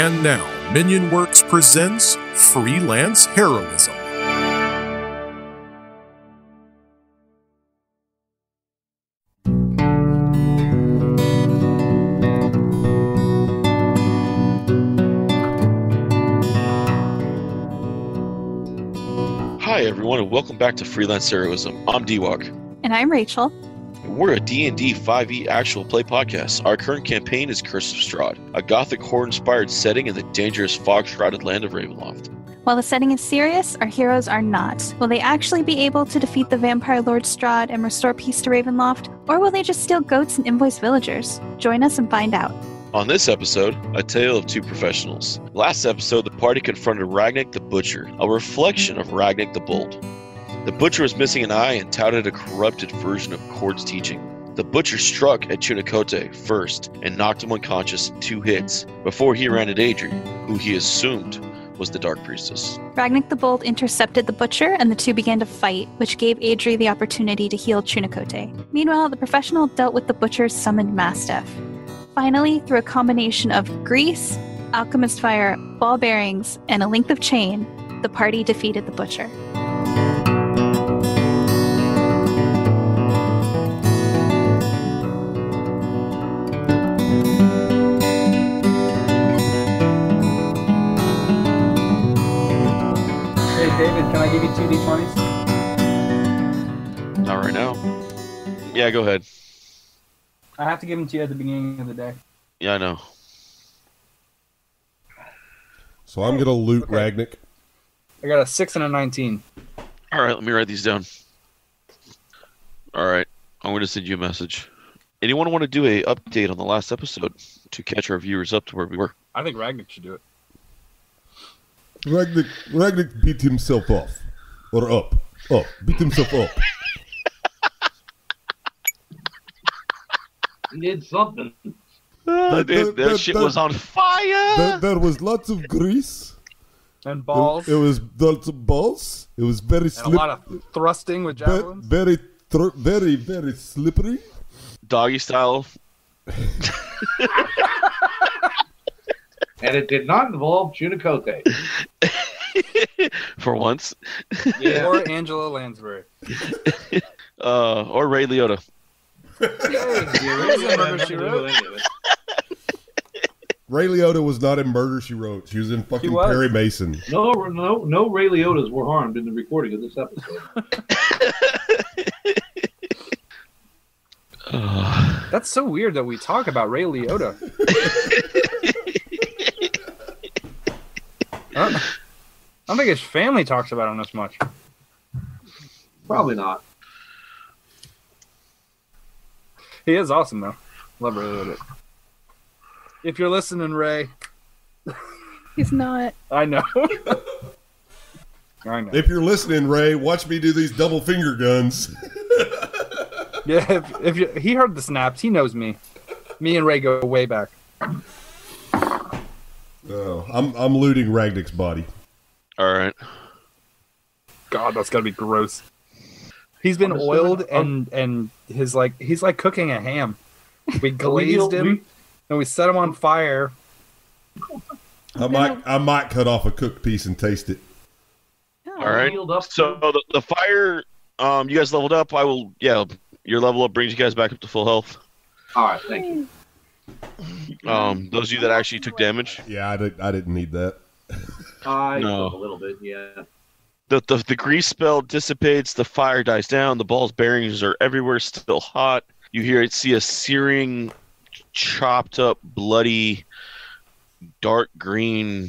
And now, Minion Works presents Freelance Heroism. Hi everyone, and welcome back to Freelance Heroism. I'm D-Walk. And I'm Rachel. We're a D&D 5e actual play podcast. Our current campaign is Curse of Strahd, a gothic horror-inspired setting in the dangerous fog-shrouded land of Ravenloft. While the setting is serious, our heroes are not. Will they actually be able to defeat the vampire Lord Strahd and restore peace to Ravenloft? Or will they just steal goats and invoice villagers? Join us and find out. On this episode, a tale of two professionals. Last episode, the party confronted Ragnik the Butcher, a reflection of Ragnik the Bold. The Butcher was missing an eye and touted a corrupted version of Kord's teaching. The Butcher struck at Chunikote first and knocked him unconscious in 2 hits before he ran at Adri, who he assumed was the Dark Priestess. Ragnik the Bold intercepted the Butcher and the two began to fight, which gave Adri the opportunity to heal Chunikote. Meanwhile, the professional dealt with the Butcher's summoned Mastiff. Finally, through a combination of grease, alchemist fire, ball bearings, and a length of chain, the party defeated the Butcher. Hey David, can I give you 2d20s? Not right now. Yeah, go ahead. I have to give them to you at the beginning of the day. Yeah, I know. So I'm going to loot Okay. Ragnik. I got a 6 and a 19. All right, let me write these down. All right, I'm going to send you a message. Anyone want to do a update on the last episode to catch our viewers up to where we were? I think Ragnik should do it. Ragnik beat himself off. Or up. Beat himself up. He did something. That shit was on fire! There was lots of grease. And balls. It was lots of balls. It was very and a slippery. lot of thrusting with javelins. Very, very slippery. Doggy style. And it did not involve Chunikote. For once. Yeah. Or Angela Lansbury. Or Ray Liotta. Hey, Murder, She Wrote. Ray Liotta was not in Murder, She Wrote. She was in fucking was. Perry Mason. No Ray Liotas were harmed in the recording of this episode. That's so weird that we talk about Ray Liotta. I don't think his family talks about him this much. Probably not. He is awesome, though. Love Ray Liotta. If you're listening, Ray, He's not. I know. I know. If you're listening, Ray, watch me do these double finger guns. Yeah, he heard the snaps. He knows me. Me and Ray go way back. Oh, I'm looting Ragnik's body. All right. God, that's gotta be gross. He's been oiled and he's like cooking a ham. We glazed him and we set him on fire. I might cut off a cooked piece and taste it. All right. Healed up So the fire, you guys leveled up. Your level up brings you guys back up to full health. All right, thank you. Those of you that actually took damage. Yeah, I didn't need that. I No. a little bit, yeah. The grease spell dissipates, the fire dies down, the ball's bearings are everywhere, still hot. You see a searing, chopped up, bloody, dark green,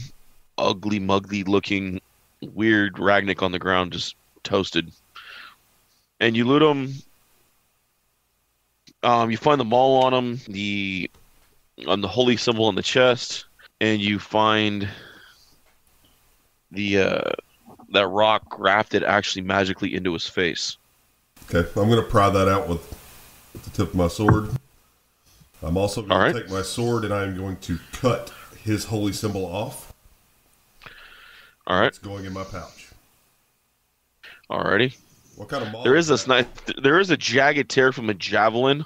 ugly mugly looking, weird Ragnik on the ground, just toasted. And you loot him. You find the maul on him, on the holy symbol on the chest, and you find that rock grafted actually magically into his face. Okay, I'm going to pry that out with the tip of my sword. I'm also going to take my sword and I am going to cut his holy symbol off. All right. It's going in my pouch. Alrighty. What kind of maul? There is a jagged tear from a javelin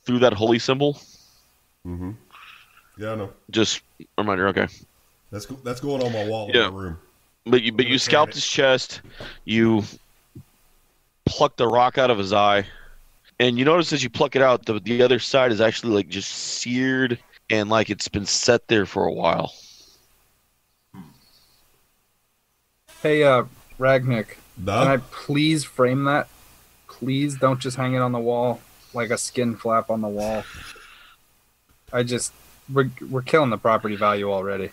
through that holy symbol. Mm-hmm. Yeah, I know. Just a reminder, okay. That's going on my wall in my room. But you scalped his chest, you pluck the rock out of his eye, and you notice as you pluck it out, the other side is actually like just seared and like it's been set there for a while. Hey, Ragnick, Nah. can I please frame that? Please don't just hang it on the wall like a skin flap on the wall. We're killing the property value already.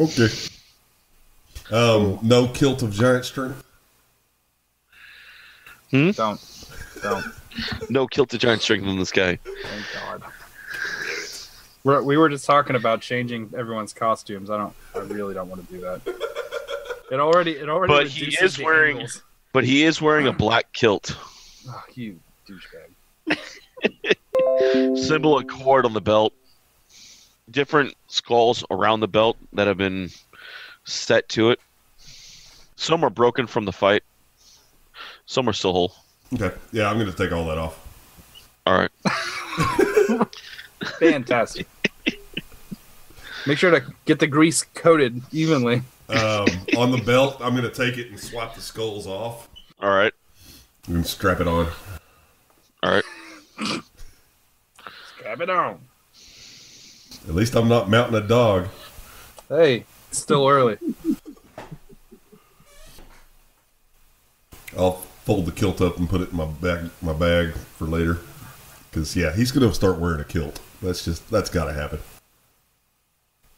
Okay. No kilt of giant strength. Don't. No kilt to giant strength in this guy. Thank God. We were just talking about changing everyone's costumes. I really don't want to do that. It already. But he is wearing. Angles. But he is wearing a black kilt. Oh, you douchebag. Symbol of cord on the belt. Different skulls around the belt that have been set to it. Some are broken from the fight. Some are still whole. Okay. Yeah, I'm going to take all that off. All right. Fantastic. Make sure to get the grease coated evenly. On the belt, I'm going to take it and swap the skulls off. All right. And strap it on. All right. Strap it on. At least I'm not mounting a dog. Hey, it's still early. I'll fold the kilt up and put it in my bag for later. Because, yeah, he's going to start wearing a kilt. That's got to happen.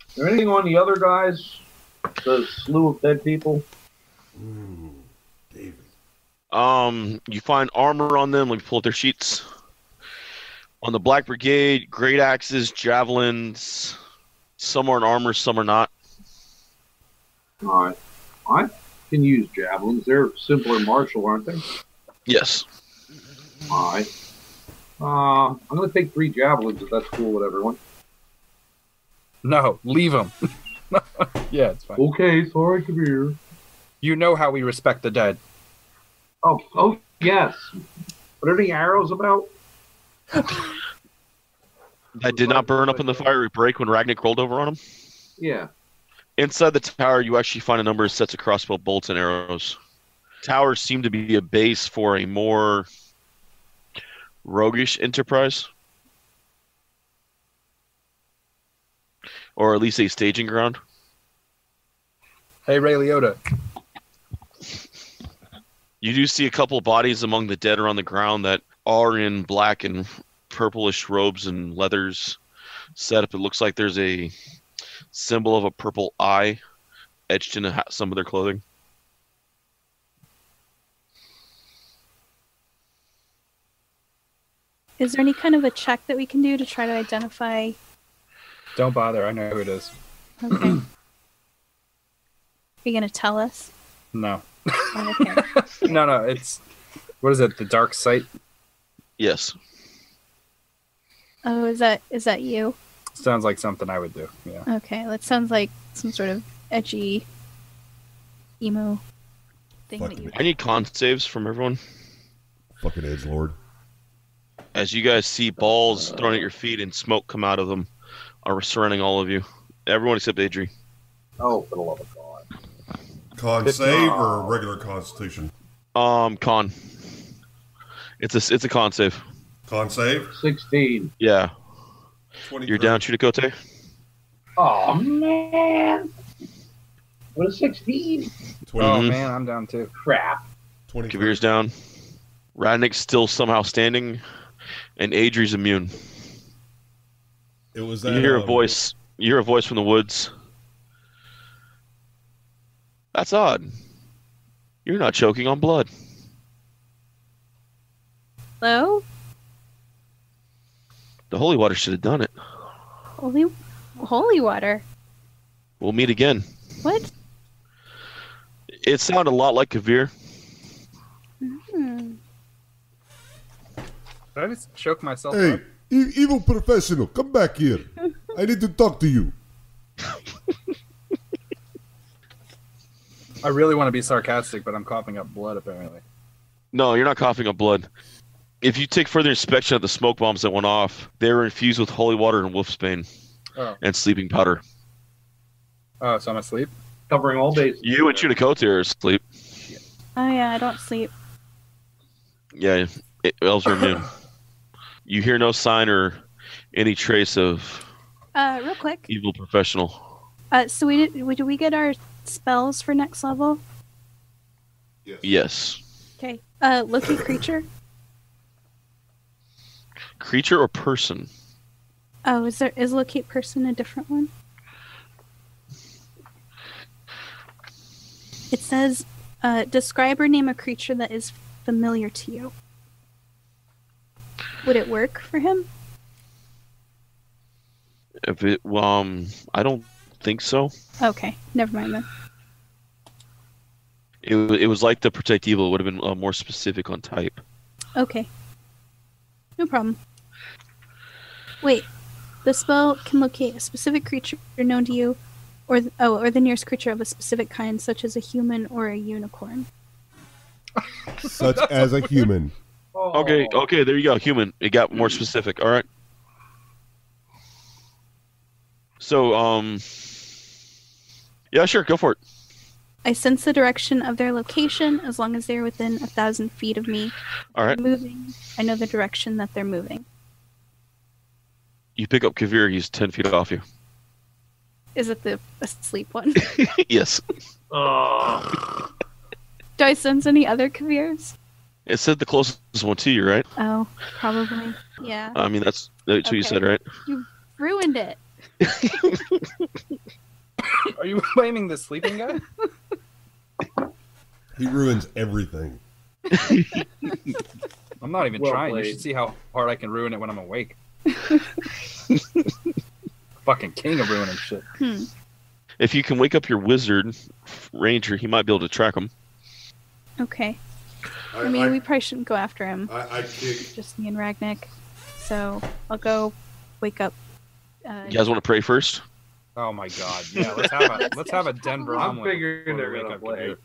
Is there anything on the other guys? The slew of dead people? Ooh, David. You find armor on them. Let me pull up their sheets. On the Black Brigade, great axes, javelins. Some are in armor, some are not. All right. I can use javelins. They're simpler martial, aren't they? Yes. All right. I'm going to take 3 javelins if that's cool with everyone. No, leave them. Yeah, it's fine. Okay, sorry, Kabir. You know how we respect the dead. Oh, yes. What are the arrows about? That did not burn up in the fiery break when Ragnick rolled over on him. Yeah. Inside the tower, you actually find a number of sets of crossbow bolts and arrows. Towers seem to be a base for a more roguish enterprise. Or at least a staging ground. Hey, Ray Liotta. You do see a couple of bodies among the dead around the ground that are in black and purplish robes and leathers set up. It looks like there's a symbol of a purple eye etched into some of their clothing. Is there any kind of a check that we can do to try to identify? Don't bother. I know who it is. Okay. Are you going to tell us? No. Oh, okay. No. It's... What is it? The Dark Sight? Yes. Oh, is that you? Sounds like something I would do. Yeah. Okay, that sounds like some sort of edgy emo thing Fuck that you. I need con saves from everyone. Fucking edgelord. As you guys see balls thrown at your feet and smoke come out of them are surrounding all of you. Everyone except Adri. Oh, for the love of God. Con save or regular constitution? Con. It's a con save. Con save? 16. Yeah. 23. You're down, Chutakote? Oh, man. What a 16. 20, Oh, man, I'm down too. Crap. 23. Kabir's down. Radnick's still somehow standing, and Adri's immune. It was that. You hear a voice. You hear a voice from the woods. That's odd. You're not choking on blood. Hello? The holy water should have done it. Holy water. We'll meet again. What? It sounded a lot like Kavir. Hmm. Did I just choke myself Hey, up? evil professional, come back here. I need to talk to you. I really want to be sarcastic, but I'm coughing up blood, apparently. No, you're not coughing up blood. If you take further inspection of the smoke bombs that went off, they were infused with holy water and wolfsbane. Oh. and sleeping powder. Oh, so I'm asleep? Covering all bases. You and Chunikote are asleep. Oh yeah, I don't sleep. Yeah, elves are immune. You hear no sign or any trace of Real quick. evil professional. So did we get our spells for next level? Yes. Okay. Loki creature. Creature or person? Oh, is locate person a different one? It says, describe or name a creature that is familiar to you. Would it work for him? If it, I don't think so. Okay, never mind then. It was like the protect evil. It would have been more specific on type. Okay. No problem. Wait, the spell can locate a specific creature known to you, or the nearest creature of a specific kind, such as a human or a unicorn. Such as a human. Oh. Okay, there you go. Human. It got more specific. All right. So, yeah, sure, go for it. I sense the direction of their location as long as they are within 1,000 feet of me. All right. Moving, I know the direction that they're moving. You pick up Kavir. He's 10 feet off you. Is it the asleep one? Yes. Do I sense any other Kavirs? It said the closest one to you, right? Oh, probably. Yeah. I mean, that's what you said, right? You ruined it. Are you blaming the sleeping guy? He ruins everything. I'm not even Well trying. played. You should see how hard I can ruin it when I'm awake. Fucking king of ruining shit. If you can wake up your wizard ranger, he might be able to track him. Okay. I mean, we probably shouldn't go after him. I kick. Just me and Ragnik. So I'll go wake up. You guys want to pray first? Oh my god. Yeah, let's have a Denver I'm omelet figuring before we they're wake gonna up play.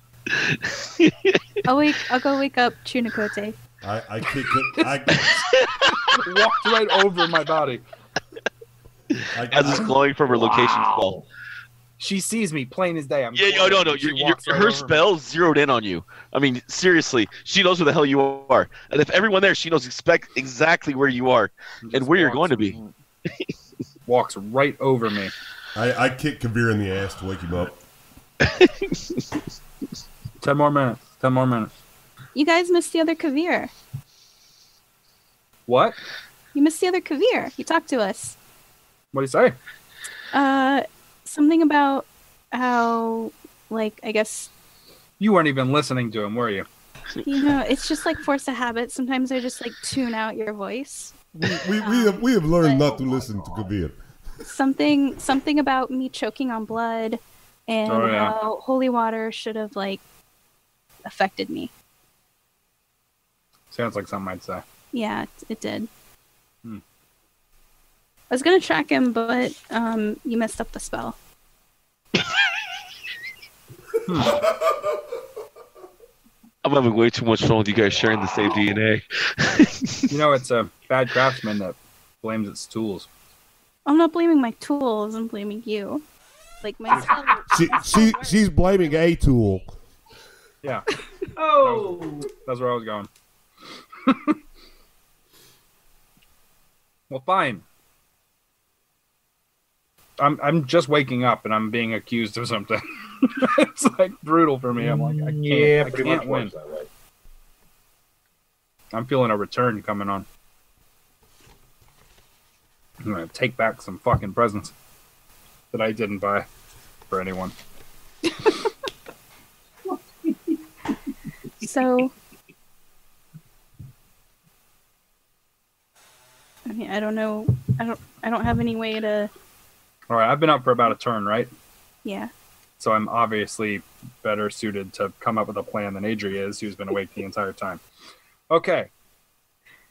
Kabir. I'll go wake up Chunikote. I kick it. Walked right over my body. As it's glowing from her location spell. She sees me plain as day. I'm Yeah, glowing, no. and she walks right Her over me. spell zeroed in on you. I mean, seriously, she knows where the hell you are, and if everyone there, she knows exactly where you are and Just where you're walks- going to be. Walks right over me. I kick Kabir in the ass to wake him up. 10 more minutes. 10 more minutes. You guys missed the other Kavir. What? You missed the other Kavir. He talked to us. What do you say? Something about how, like, I guess, You weren't even listening to him, were you? it's just like force of habit. Sometimes I just like tune out your voice. We have learned not to listen to Kabir. Something about me choking on blood and Oh, yeah. how holy water should have like affected me. Sounds like something I'd say. Yeah, it did. Hmm. I was gonna track him, but you messed up the spell. I'm having way too much fun with you guys sharing the same DNA. You know, it's a bad craftsman that blames its tools. I'm not blaming my tools. I'm blaming you. Like my spell. She's blaming a tool. Yeah, Oh, that's where I was going. Well, fine. I'm just waking up and I'm being accused of something. It's like brutal for me. I'm like, I pretty much can't win. works that way. I'm feeling a return coming on. I'm gonna take back some fucking presents that I didn't buy for anyone. So, I mean, I don't know. I don't have any way to. All right, I've been up for about a turn, right? Yeah. So I'm obviously better suited to come up with a plan than Adri is, who's been awake the entire time. Okay.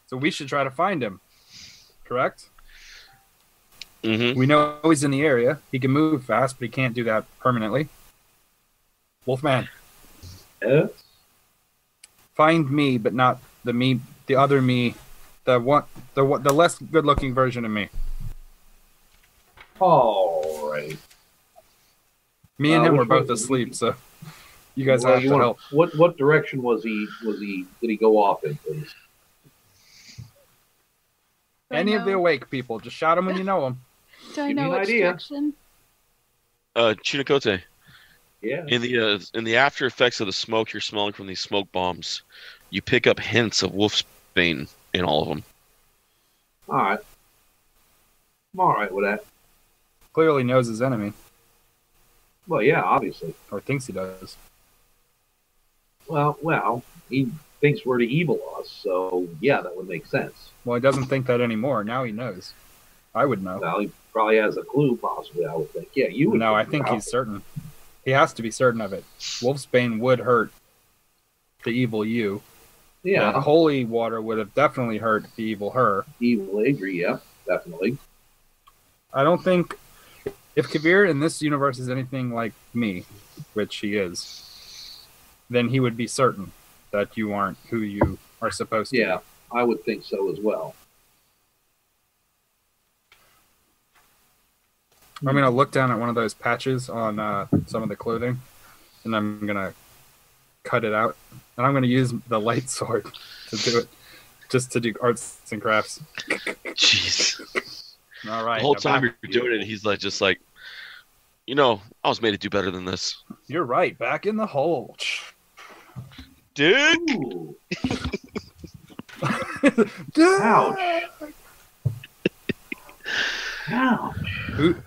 So we should try to find him. Correct? Mm-hmm. We know he's in the area. He can move fast, but he can't do that permanently. Wolfman, Yes. find me, but not the other me, the less good-looking version of me. All right. Me and him were both asleep, so you guys have to help. What direction was he? Did he go off in, please? Any of the awake people, just shout them when you know them. Do I know which direction? Chunicote. Yeah. In the after effects of the smoke you're smelling from these smoke bombs, you pick up hints of wolfsbane in all of them. All right. I'm all right with that. Clearly knows his enemy. Well, yeah, obviously. Or thinks he does. Well, he thinks we're the evil us, so yeah, that would make sense. Well, he doesn't think that anymore. Now he knows. I would know. Well, he probably has a clue, possibly, I would think. Yeah, you would. No, I think he's certain. He has to be certain of it. Wolfsbane would hurt the evil you. Yeah. The holy water would have definitely hurt the evil her. Evil Adri, yeah, definitely. I don't think... If Kavir in this universe is anything like me, which he is, then he would be certain that you aren't who you are supposed to be. Yeah, I would think so as well. I'm going to look down at one of those patches on some of the clothing, and I'm going to cut it out. And I'm going to use the light sword to do it, just to do arts and crafts. Jeez. All right. The whole time you're doing it, he's like, just like, I was made to do better than this. You're right. Back in the hole. Dick! Ouch. Ouch.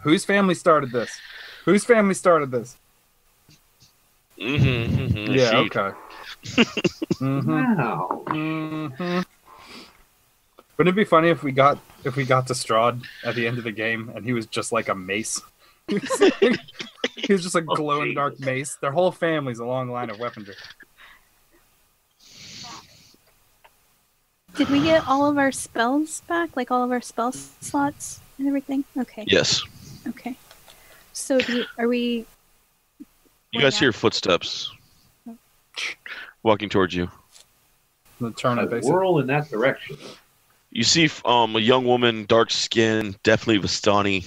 Whose family started this? Whose family started this? Mm-hmm. Yeah, okay. Wow. Wouldn't it be funny if we got to Strahd at the end of the game and he was just like a mace? He was just a glowing dark mace. Their whole family's a long line of weaponry. Did we get all of our spells back? Like all of our spell slots and everything? Okay. Yes. Okay. So are we... You guys hear footsteps walking towards you. Whirl in that direction. You see a young woman, dark skin, definitely Vistani,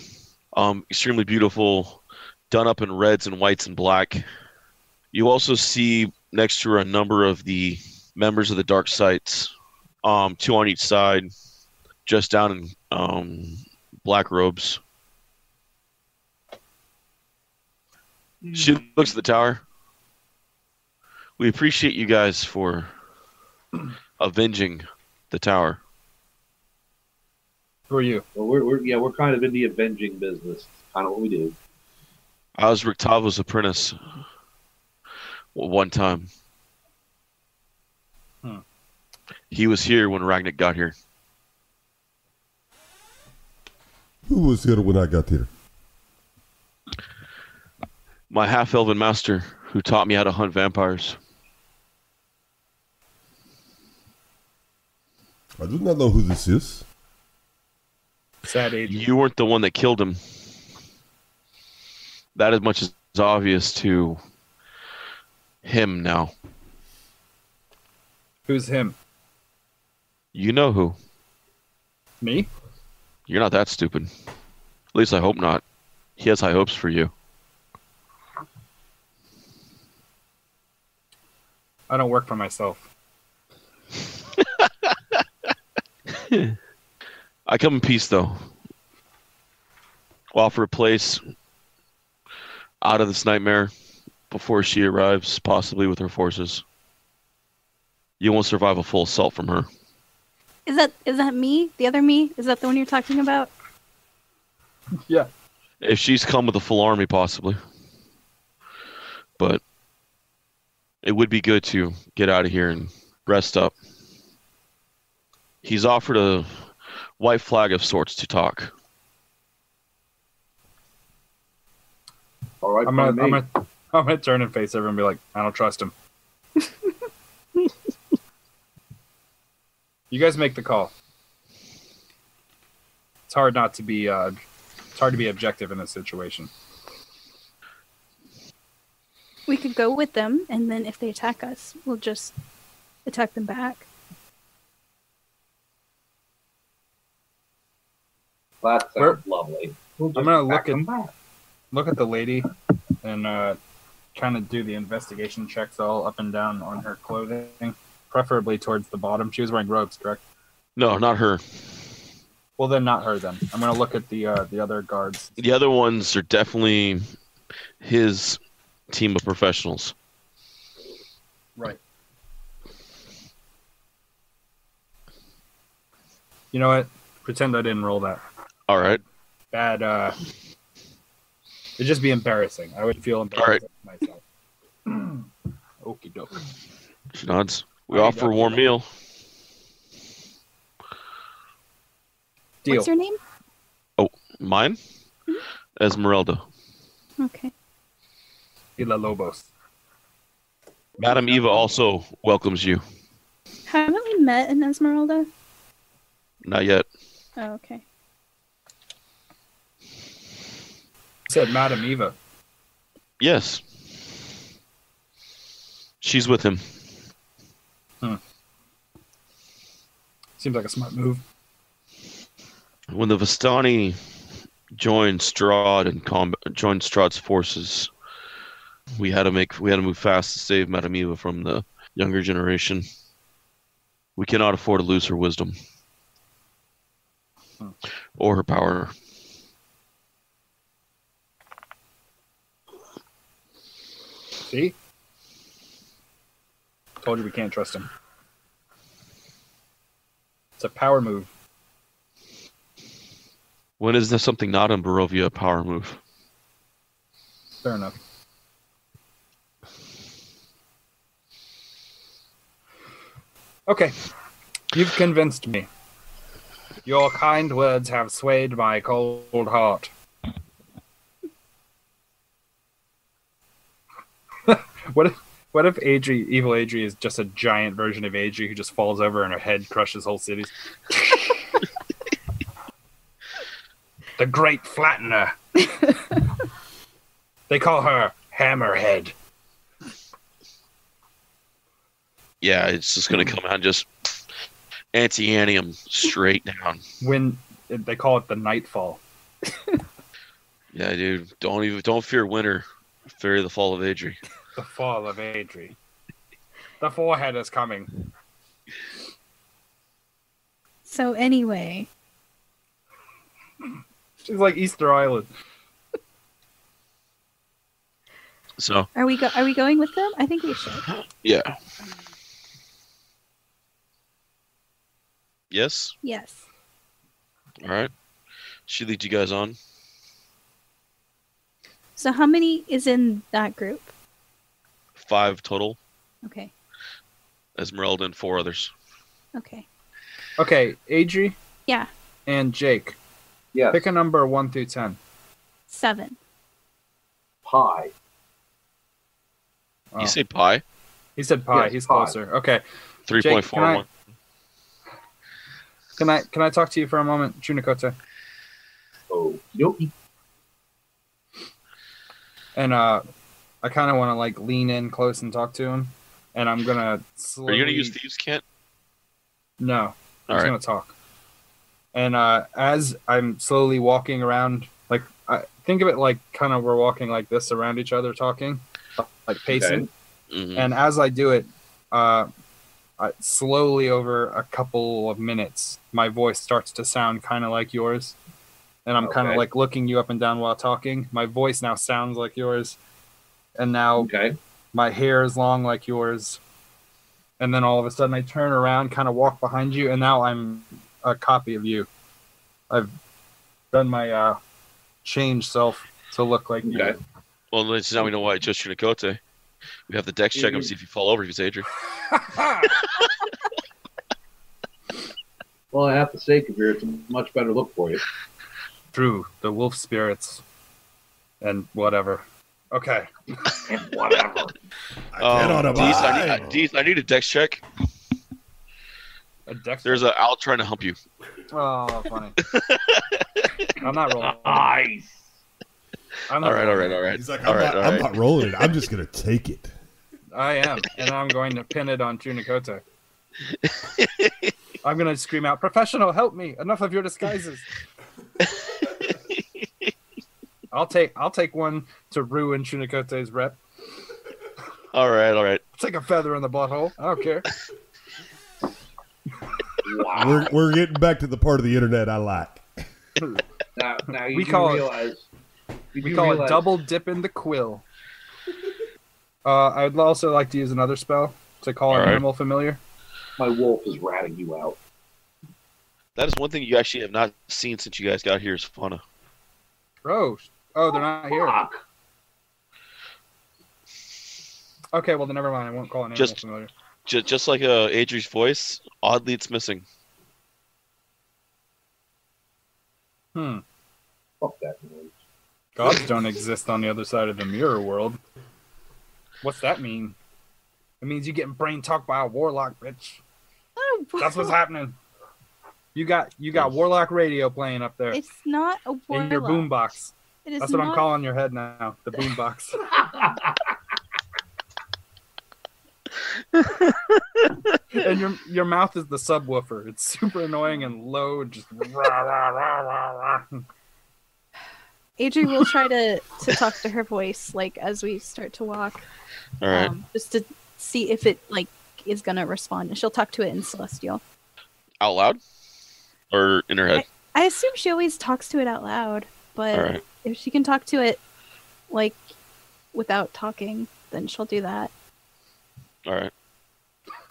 extremely beautiful, done up in reds and whites and black. You also see next to her a number of the members of the Dark Sites, 2 on each side, just down in black robes. She looks at the tower. We appreciate you guys for avenging the tower. Who are you? Well, we're kind of in the avenging business. Kind of what we do. I was Rictavo's apprentice one time. He was here when Ragnik got here. Who was here when I got here? My half-elven master, who taught me how to hunt vampires. I do not know who this is. Sad age. You weren't the one that killed him. That as much is obvious to him now. Who's him? You know who. Me? You're not that stupid. At least I hope not. He has high hopes for you. I don't work for myself. I come in peace, though. I'll offer a place out of this nightmare before she arrives, possibly with her forces. You won't survive a full assault from her. Is that me? The other me? Is that the one you're talking about? Yeah. If she's come with a full army, possibly. But it would be good to get out of here and rest up. He's offered a white flag of sorts to talk. All right, I'm gonna turn and face everyone and be like, I don't trust him. You guys make the call. It's hard not to be. It's hard to be objective in this situation. We could go with them, and then if they attack us, we'll just attack them back. That sounds lovely. We'll I'm gonna just look at the lady and kind of do the investigation checks all up and down on her clothing, preferably towards the bottom. She was wearing robes, correct? No, not her. Well, then not her. Then I'm gonna look at the other guards. The other ones are definitely his team of professionals. Right. You know what? Pretend I didn't roll that. All right. Bad. It'd just be embarrassing. I would feel embarrassed myself. Okie doke. She nods. We offer a warm meal. Deal. What's your name? Oh, mine? Esmeralda. Okay. Ila Lobos. Madam Eva also welcomes you. Haven't we met in Esmeralda? Not yet. Oh, okay. Said Madam Eva. Yes. She's with him. Seems like a smart move. When the Vistani joined Strahd and joined Strahd's forces, we had to move fast to save Madam Eva from the younger generation. We cannot afford to lose her wisdom or her power. See? Told you we can't trust him. It's a power move. When is there something not in Barovia a power move? Fair enough. Okay. You've convinced me. Your kind words have swayed my cold heart. What if evil Adri is just a giant version of Adri who just falls over and her head crushes whole cities? The Great Flattener. They call her Hammerhead. Yeah, it's just gonna come out and just anti-anium straight down. When they call it the Nightfall. Yeah, dude. Don't fear winter. Fear the fall of Adri. The fall of Adri. The forehead is coming. So anyway, She's like Easter Island. So are we going with them? I think we should. yeah. Yes? Yes. Alright. She leads you guys on. So how many is in that group? 5 total. Okay. Esmeralda and 4 others. Okay. Okay, Adri Yeah. and Jake. Yes. Pick a number 1 through 10. 7. Pi. Oh. You say pi? He said pi. Yes, He's pi. closer. Okay. 3.41. Can I talk to you for a moment, Chunikote? Oh, nope. And I kind of want to like lean in close and talk to him. And I'm gonna. Are you gonna use Thieves' Cant? No. I'm All just right. gonna talk. And as I'm slowly walking around, like I think of it like kind of we're walking like this around each other, talking, like pacing. Okay. Mhm. And as I do it, slowly over a couple of minutes, my voice starts to sound kind of like yours. And I'm kind of Okay. like looking you up and down while talking. My voice now sounds like yours. And now Okay. my hair is long like yours. And then all of a sudden I turn around, kind of walk behind you, and now I'm a copy of you. I've done my change self to look like you. Okay. Well, now we know why it's just Chunikote. We have the dex check him, see if you fall over if he's Adri. Well, I have to say, Kabir, it's a much better look for you. True, the wolf spirits and whatever. Okay. Whatever. I cannot abide. Deez, I need a dex check. A dex. There's a owl trying to hump you. Oh, funny. I'm not rolling. Nice. I'm not All rolling. right. He's like, All I'm, right, not, all I'm right. not rolling it. I'm just going to take it. I am, and I'm going to pin it on Chunikote. I'm going to scream out, "Professional, help me! Enough of your disguises!" I'll take one to ruin Chunakote's rep. All right. I'll take a feather in the butthole. I don't care. Wow. We're getting back to the part of the internet I like. Now you We call realize it double dipping the quill. I'd also like to use another spell to call an animal familiar. my wolf is ratting you out. That is one thing you actually have not seen since you guys got here is fauna. Oh, they're not here. Fuck. Okay, well then never mind. I won't call an animal familiar. Just like Adri's voice, oddly it's missing. Fuck that noise. Gods don't exist on the other side of the mirror world. What's that mean? It means you getting brain talked by a warlock, bitch. Oh, That's what's happening. You got warlock radio playing up there It's not a warlock. in your boombox. It is That's what not... I'm calling your head now. The boombox. And your mouth is the subwoofer. It's super annoying and low, just rah, rah, rah, rah, rah. Adri will try to talk to her voice, like, as we start to walk. All right. Just to see if it, like, is going to respond. And she'll talk to it in Celestial. Out loud? Or in her head? I assume she always talks to it out loud. But All right. if she can talk to it, like, without talking, then she'll do that. All right.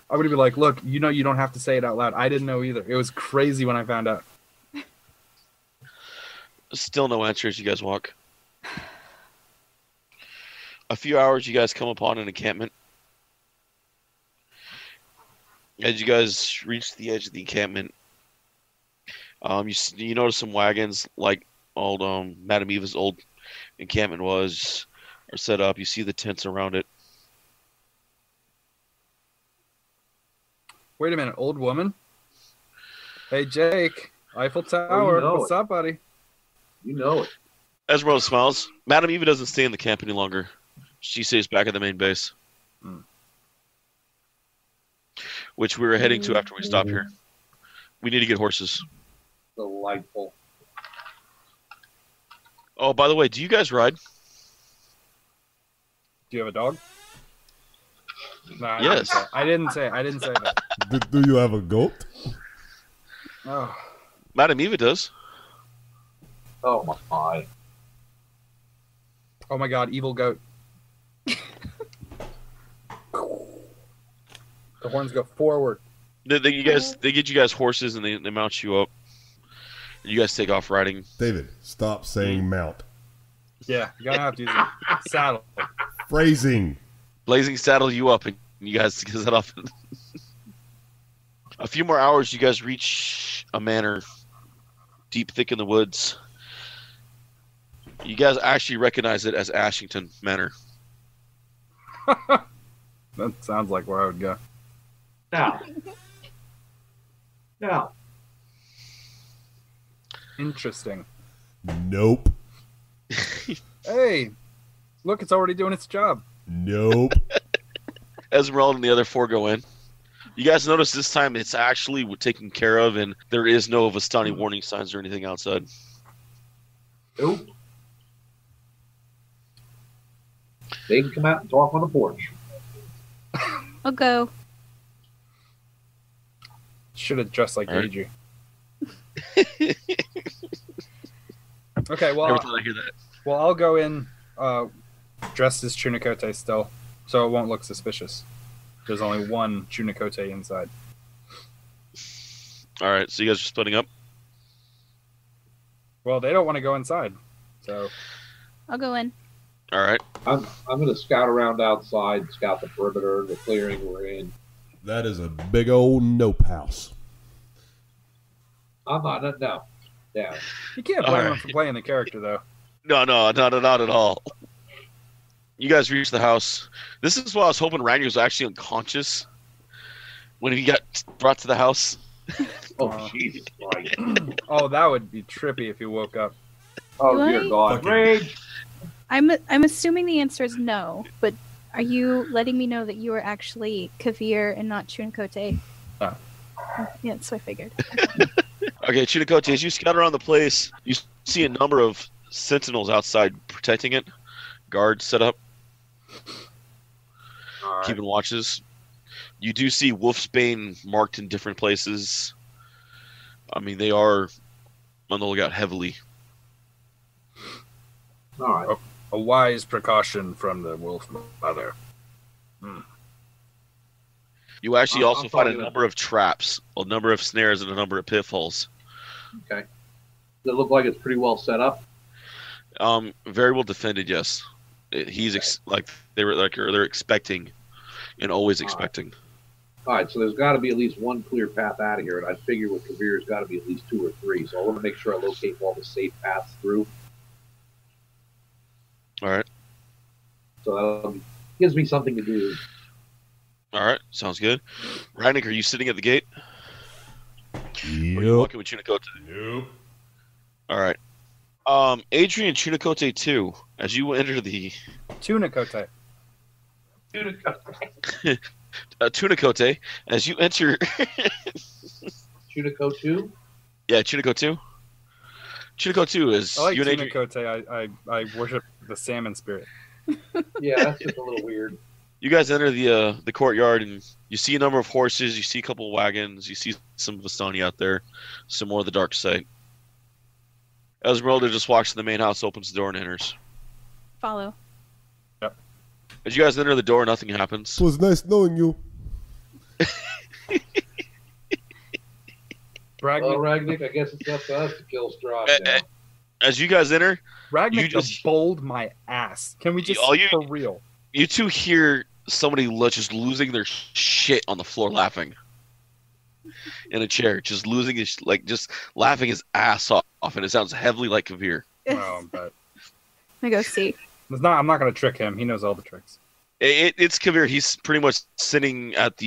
I would be like, look, you know you don't have to say it out loud. I didn't know either. It was crazy when I found out. Still no answer as you guys walk. A few hours, you guys come upon an encampment. As you guys reach the edge of the encampment, you notice some wagons, like old Madame Eva's old encampment was, are set up. You see the tents around it. Wait a minute, old woman? Hey, Jake. Eiffel Tower. know What's it. up, buddy? You know it. Esmeralda smiles. Madame Eva doesn't stay in the camp any longer. She stays back at the main base. Which we were heading to after we stop here. We need to get horses. Delightful. Oh, by the way, do you guys ride? Do you have a dog? No, Yes. I didn't say that. Do you have a goat? Oh, Madame Eva does. Oh my. oh my God, evil goat. The horns go forward. They get you guys horses and they mount you up. And you guys take off riding. David, stop saying mount. Yeah, you gotta have to use a saddle. Phrasing. Blazing saddle you up and you guys set off. A few more hours, you guys reach a manor deep, thick in the woods. You guys actually recognize it as Ashington Manor. That sounds like where I would go. Now. Interesting. Nope. Hey, look, it's already doing its job. Nope. Esmeralda and the other four go in. You guys notice this time it's actually taken care of and there is no Vistani warning signs or anything outside. Nope. They can come out and talk on the porch. I'll go. Should have dressed like All right. Adri. Okay, well, Never thought I'd hear that. well, I'll go in dressed as Chunikote still, so it won't look suspicious. There's only one Chunikote inside. All right, so you guys are splitting up. Well, they don't want to go inside, so I'll go in. All right. I'm going to scout around outside, scout the perimeter, the clearing we're in. That is a big old nope house. I'm not. No. Yeah. you can't blame them for playing the character, though. No, not at all. You guys reach the house. This is why I was hoping Ragnar was actually unconscious when he got brought to the house. Oh, Jesus Christ. Oh, that would be trippy if he woke up. Oh, Do dear I- God. Fucking- Rage. I'm assuming the answer is no, but are you letting me know that you are actually Kavir and not Chunikote? No. Yeah, that's what I figured. Okay, Chunikote, as you scout around the place, you see a number of sentinels outside protecting it. Guards set up, All right. keeping watches. You do see Wolfsbane marked in different places. I mean, they are on the lookout heavily. All right. A wise precaution from the wolf mother. You actually I'm also find a probably number of traps, a number of snares, and a number of pitfalls. Okay. Does it look like it's pretty well set up? Very well defended. Yes, he's like they're expecting, and always expecting. All right, so there's got to be at least one clear path out of here, and I figure with Kavir, there's got to be at least 2 or 3. So I want to make sure I locate all the safe paths through. All right. So that gives me something to do. All right. Sounds good. Ragnick, are you sitting at the gate? Or are you Yep. walking with Chunicote? Nope. All right. Adrian Chunicote 2, as you enter the Tunicote. Tunicote, as you enter. Chunico 2? Yeah, Chunico 2. Chunico 2 is I like you and Adrian. Tunicote. I worship the salmon spirit. Yeah, that's just a little weird. You guys enter the courtyard, and you see a number of horses. You see a couple of wagons. You see some Vistani out there. Some more of the dark side. Esmeralda just walks to the main house, opens the door, and enters. Follow. As you guys enter the door, nothing happens. It was nice knowing you. Well, Ragnick, Ragnick, I guess it's up to us to kill Strahd now. As you guys enter, Ragnick you just- bowled my ass. Can we just All you- for real? you two hear somebody just losing their shit on the floor, laughing in a chair, just losing his just laughing his ass off, and it sounds heavily like Kavir. But Let me go see. I'm not going to trick him. He knows all the tricks. It's Kavir. He's pretty much sitting at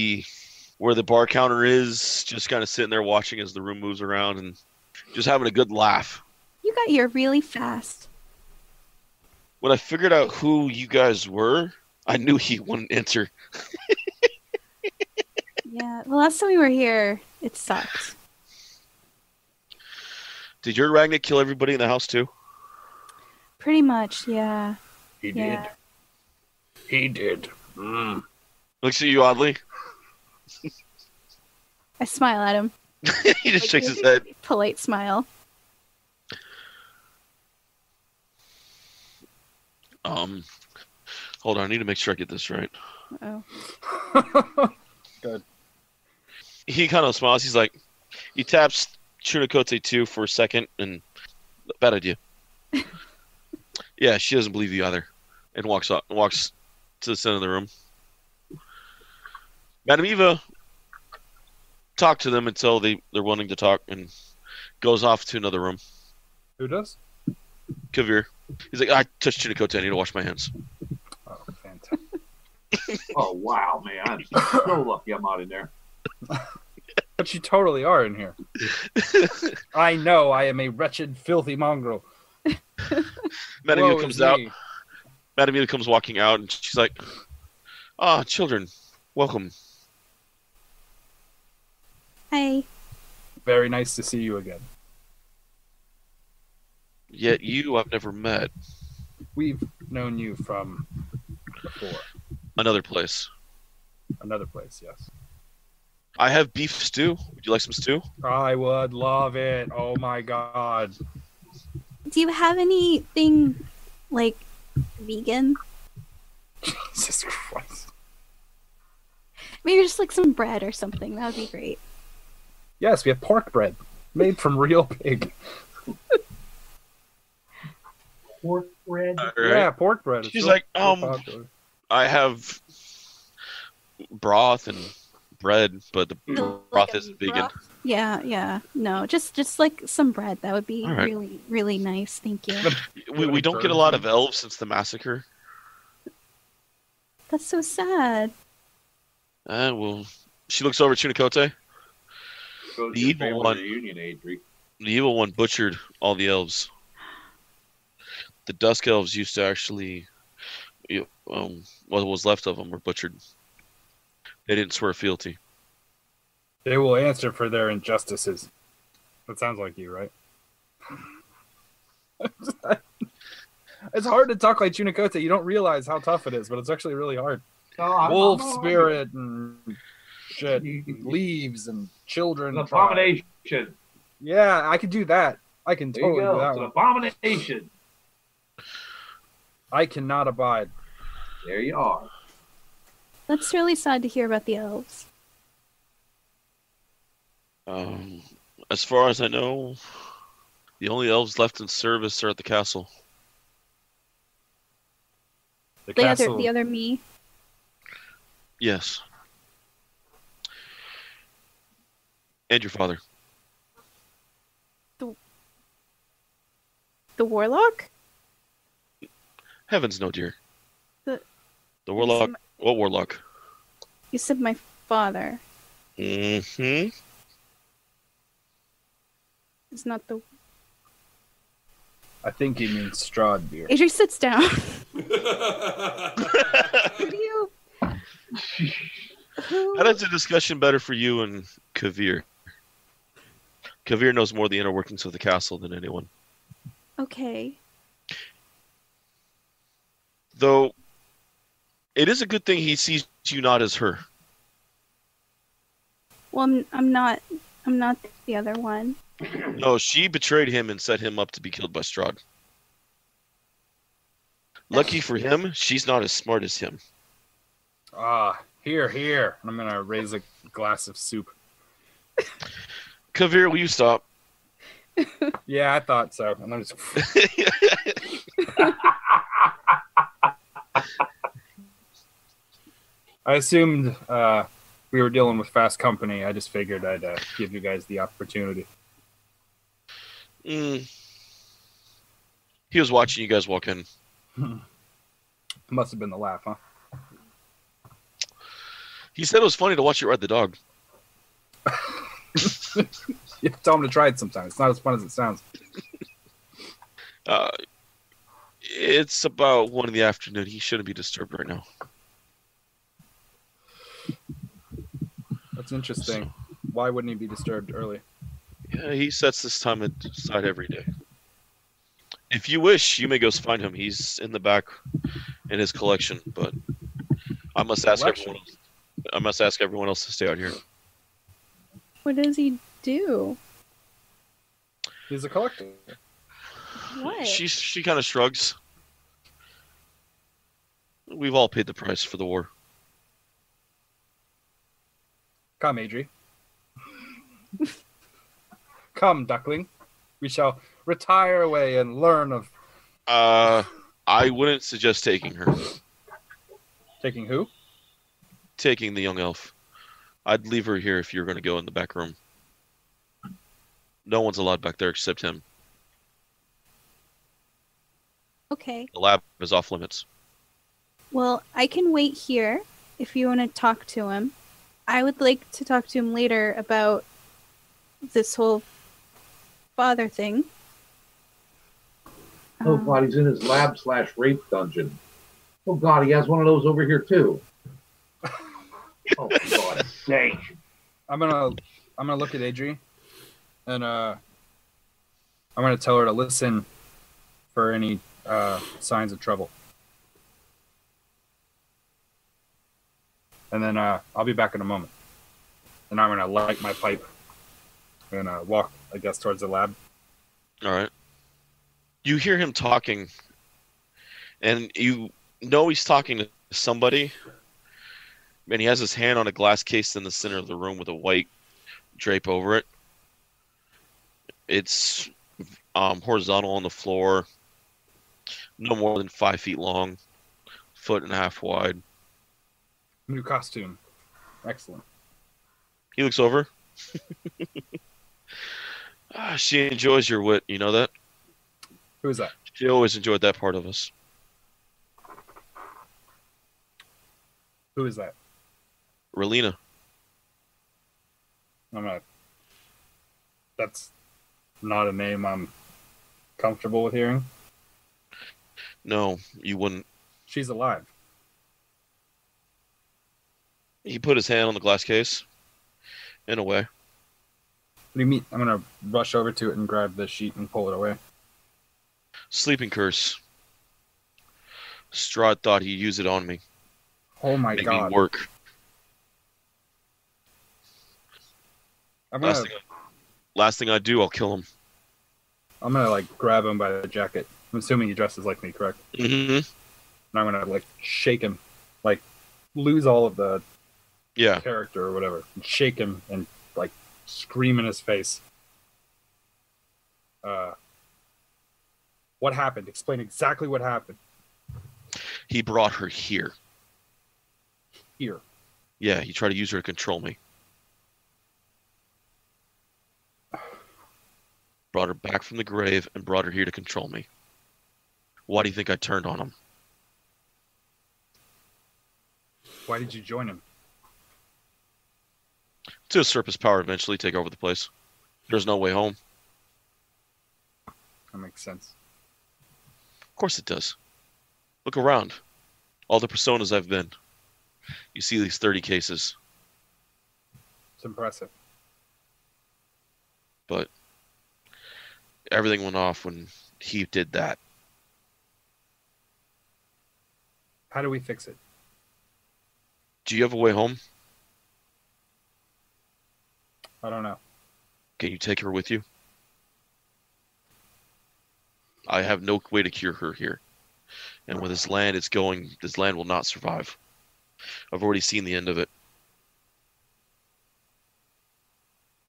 where the bar counter is, just kind of sitting there watching as the room moves around and just having a good laugh. You got here really fast. When I figured out who you guys were, I knew he wouldn't enter. Yeah, the last time we were here, it sucked. Did your Ragnick kill everybody in the house too? Pretty much, yeah. He Yeah. did. He did. Looks at you oddly. I smile at him. He just shakes his head. Polite smile. Hold on, I need to make sure I get this right. Oh. Good. He kind of smiles. He's like, he taps Chunicote 2 for a second, and bad idea. Yeah, she doesn't believe you either, and walks to the center of the room. Madame Eva talk to them until they're wanting to talk, and goes off to another room. Who does? Kavir. He's like, I touched Chunicote. I need to wash my hands. Oh, fantastic. Oh, wow, man. I'm so lucky I'm not in there. But you totally are in here. I know I am a wretched, filthy mongrel. Madame Eva Woe comes is out. me. Madame Eva comes walking out, and she's like, children, welcome. Hi. Very nice to see you again. Yet you I've never met. We've known you from before. Another place. Another place, yes. I have beef stew. Would you like some stew? I would love it. Oh my god. Do you have anything, like, vegan? Jesus Christ. Maybe just, like, some bread or something. That would be great. Yes, we have pork bread made from real pig. Pork bread? All Yeah, right. pork bread. It's She's so- like, so popular. I have broth and bread, but the broth isn't vegan. Yeah. No, just like some bread. That would be All right. really, really nice. Thank you. We don't get a lot of elves since the massacre. That's so sad. Well, she looks over at Chunicote. Go to The your evil family one. reunion, Adri. The evil one butchered all the elves. The Dusk Elves used to actually, what was left of them were butchered. They didn't swear fealty. They will answer for their injustices. That sounds like you, right? It's hard to talk like Chunakota. You don't realize how tough it is, but it's actually really hard. Wolf spirit and shit, and leaves and children. It's an abomination. Yeah, I could do that. I can totally do that. It's an one. abomination. I cannot abide. There you are. That's really sad to hear about the elves. As far as I know, the only elves left in service are at the castle. The other me. Yes. And your father. The warlock? Heavens no, dear. The warlock. What warlock? You said my father. Mm-hmm. It's not the... I think he means Strahd beer. Adri sits down. Who do you... That is a discussion better for you and Kavir. Kavir knows more of the inner workings of the castle than anyone. Okay. Though, it is a good thing he sees you not as her. Well, I'm not the other one. No, she betrayed him and set him up to be killed by Strahd. Lucky for him, she's not as smart as him. Here. I'm gonna raise a glass of soup. Kavir, will you stop? Yeah, I thought so. And I'm just... I assumed we were dealing with fast company. I just figured I'd give you guys the opportunity. He was watching you guys walk in. Must have been the laugh, huh? He said it was funny to watch you ride the dog. You tell him to try it sometime. It's not as fun as it sounds. It's about 1 in the afternoon. He shouldn't be disturbed right now. That's interesting. Why wouldn't he be disturbed early? Yeah, he sets this time aside every day. If you wish, you may go find him. He's in the back in his collection, but I must ask everyone else. I must ask everyone else to stay out here. What does he do? He's a collector. What? She kind of shrugs. We've all paid the price for the war. Come, Adri. Come, duckling. We shall retire away and learn of... I wouldn't suggest taking her. Taking who? Taking the young elf. I'd leave her here if you're going to go in the back room. No one's allowed back there except him. Okay. The lab is off limits. Well, I can wait here if you want to talk to him. I would like to talk to him later about this whole father thing. Oh God, he's in his lab/rape dungeon. Oh God, he has one of those over here too. Oh, for God's sake! I'm gonna look at Adri, and I'm gonna tell her to listen for any signs of trouble, and then I'll be back in a moment. And I'm gonna light my pipe and walk, I guess, towards the lab. All right. You hear him talking, and you know he's talking to somebody. And he has his hand on a glass case in the center of the room with a white drape over it. It's horizontal on the floor, no more than 5 feet long, 1.5 feet wide. New costume. Excellent. He looks over. She enjoys your wit, you know that? Who is that? She always enjoyed that part of us. Who is that? Relina. That's not a name I'm comfortable with hearing. No, you wouldn't. She's alive. He put his hand on the glass case. In a way. What do you mean? I'm gonna rush over to it and grab the sheet and pull it away. Sleeping curse. Strahd thought he'd use it on me. Oh my Make god. me work. I'm gonna Last thing I do, I'll kill him. I'm gonna like grab him by the jacket. I'm assuming he dresses like me, correct? Mm-hmm. And I'm gonna like shake him, like lose all of the Yeah. character or whatever, and shake him and like scream in his face. What happened? Explain exactly what happened. He brought her here. Here. Yeah, he tried to use her to control me. Brought her back from the grave and brought her here to control me. Why do you think I turned on him? Why did you join him? To usurp his power, eventually take over the place. There's no way home. That makes sense. Of course it does. Look around. All the personas I've been. You see these 30 cases. It's impressive. But everything went off when he did that. How do we fix it? Do you have a way home? I don't know. Can you take her with you? I have no way to cure her here. And where this land is going, this land will not survive. I've already seen the end of it.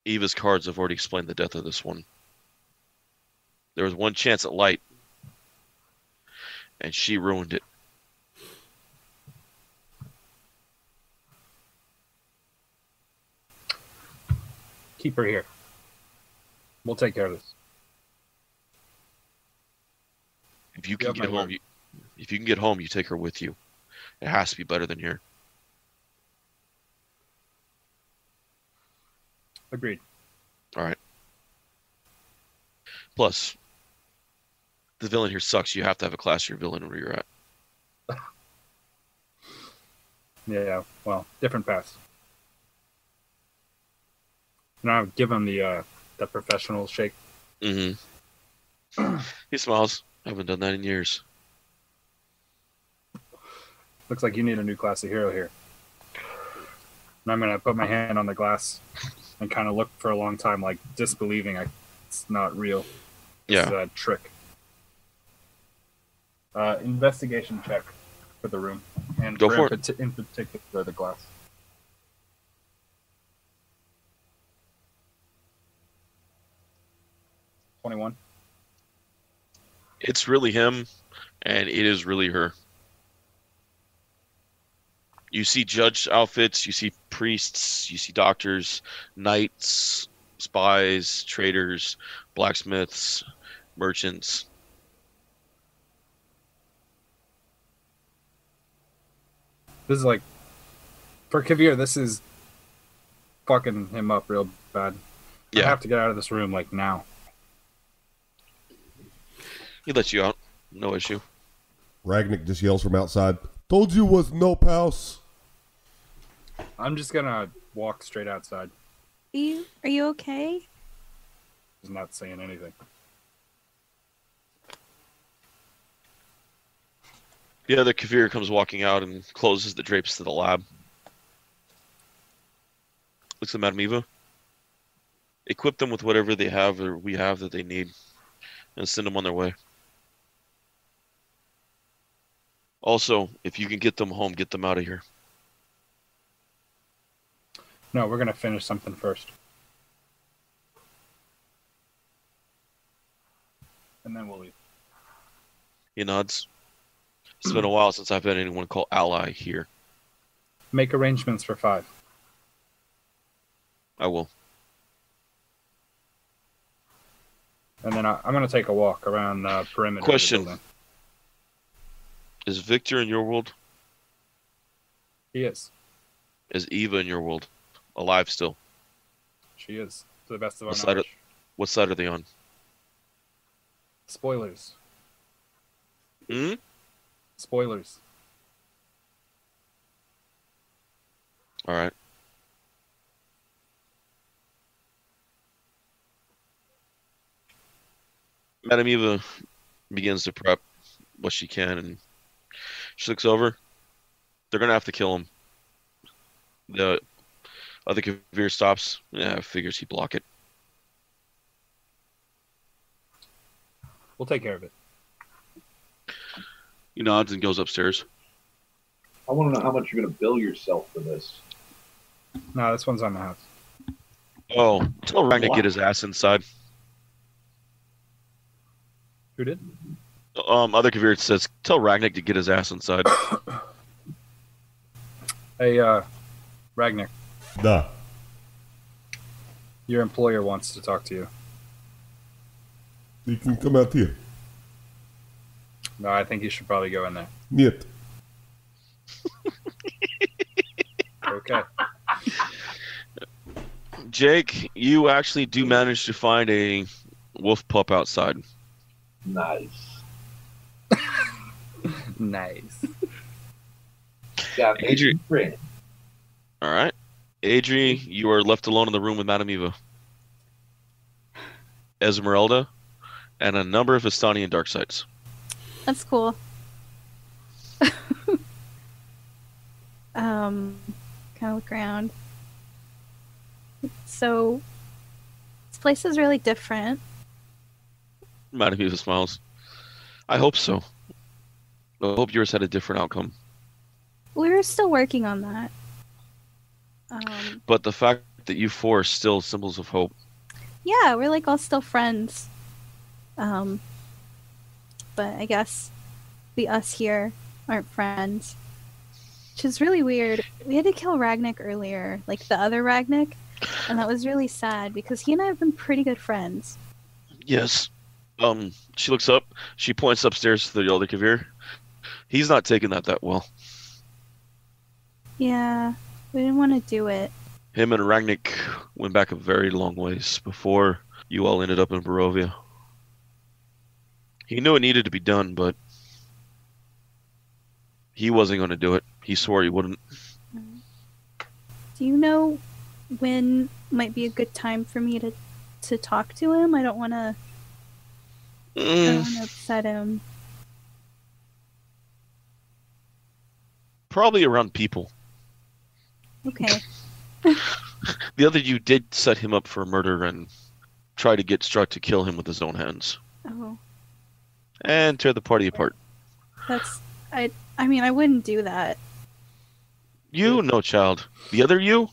Eva's cards have already explained the death of this one. There was one chance at light, and she ruined it. Keep her here. We'll take care of this. If you can get home, if you can get home, you take her with you. It has to be better than here. Agreed. All right. Plus, the villain here sucks. You have to have a classier villain where you're at. Yeah, well, different paths. Now give him the professional shake. Mm-hmm. He smiles. I haven't done that in years. Looks like you need a new class of hero here. And I'm gonna put my hand on the glass and kind of look for a long time, like disbelieving it's not real. It's Yeah. a trick. Investigation check for the room, and Go for it. in particular the glass. $21. It's really him, and it is really her. You see judge outfits, you see priests, you see doctors, knights, spies, traders, blacksmiths, merchants. This is like, for Kavir, this is fucking him up real bad. I Yeah, have to get out of this room, like, now. he lets you out. No issue. Ragnick just yells from outside, "Told you was no house." I'm just gonna walk straight outside. Are you okay? He's not saying anything. The other Kavir comes walking out and closes the drapes to the lab. Looks at Madame Eva. Equip them with whatever they have or we have that they need, and send them on their way. Also, if you can get them home, get them out of here. No, we're gonna finish something first. And then we'll leave. He nods. It's been a while since I've had anyone call ally here. Make arrangements for 5. I will. And then I'm gonna take a walk around the perimeter. Question. Of the building. Is Victor in your world? He is. Is Eva in your world? Alive still? She is. To the best of our What side of- knowledge. What side are they on? Spoilers. Hmm? Spoilers. Alright. Madame Eva, begins to prep what she can, and she looks over. They're gonna have to kill him. The other Kavir stops. Yeah, figures he block it. We'll take care of it. He nods and goes upstairs. I want to know how much you're going to bill yourself for this. No, this one's on the house. Oh, tell Ragnar to get his ass inside. Who did? Other Kavir says, tell Ragnar to get his ass inside. Hey, Ragnar, Da. your employer wants to talk to you. You can come out here. No, I think you should probably go in there. Нет. Okay. Jake, you actually do manage to find a wolf pup outside. Nice. Nice. Got an Adrian. friend. All right. Adri, you are left alone in the room with Madame Eva, Esmeralda, and a number of Vistani and Darksides. That's cool. Kind of look around. So, this place is really different. Madame Eva smiles. I hope so. I hope yours had a different outcome. We're still working on that. But the fact that you four are still symbols of hope. Yeah, we're like all still friends. But I guess the us here aren't friends. Which is really weird. We had to kill Ragnik earlier, like the other Ragnik, and that was really sad because he and I have been pretty good friends. Yes. She looks up. She points upstairs to the elder Kavir. He's not taking that well. Yeah, we didn't want to do it. Him and Ragnik went back a very long ways before you all ended up in Barovia. He knew it needed to be done, but he wasn't going to do it. He swore he wouldn't. Do you know when might be a good time for me to talk to him? I don't want to upset him. Probably around people. Okay. The other you did set him up for murder and try to get Strut to kill him with his own hands. Oh, And tear the party apart. I mean, I wouldn't do that. You, no child. The other you?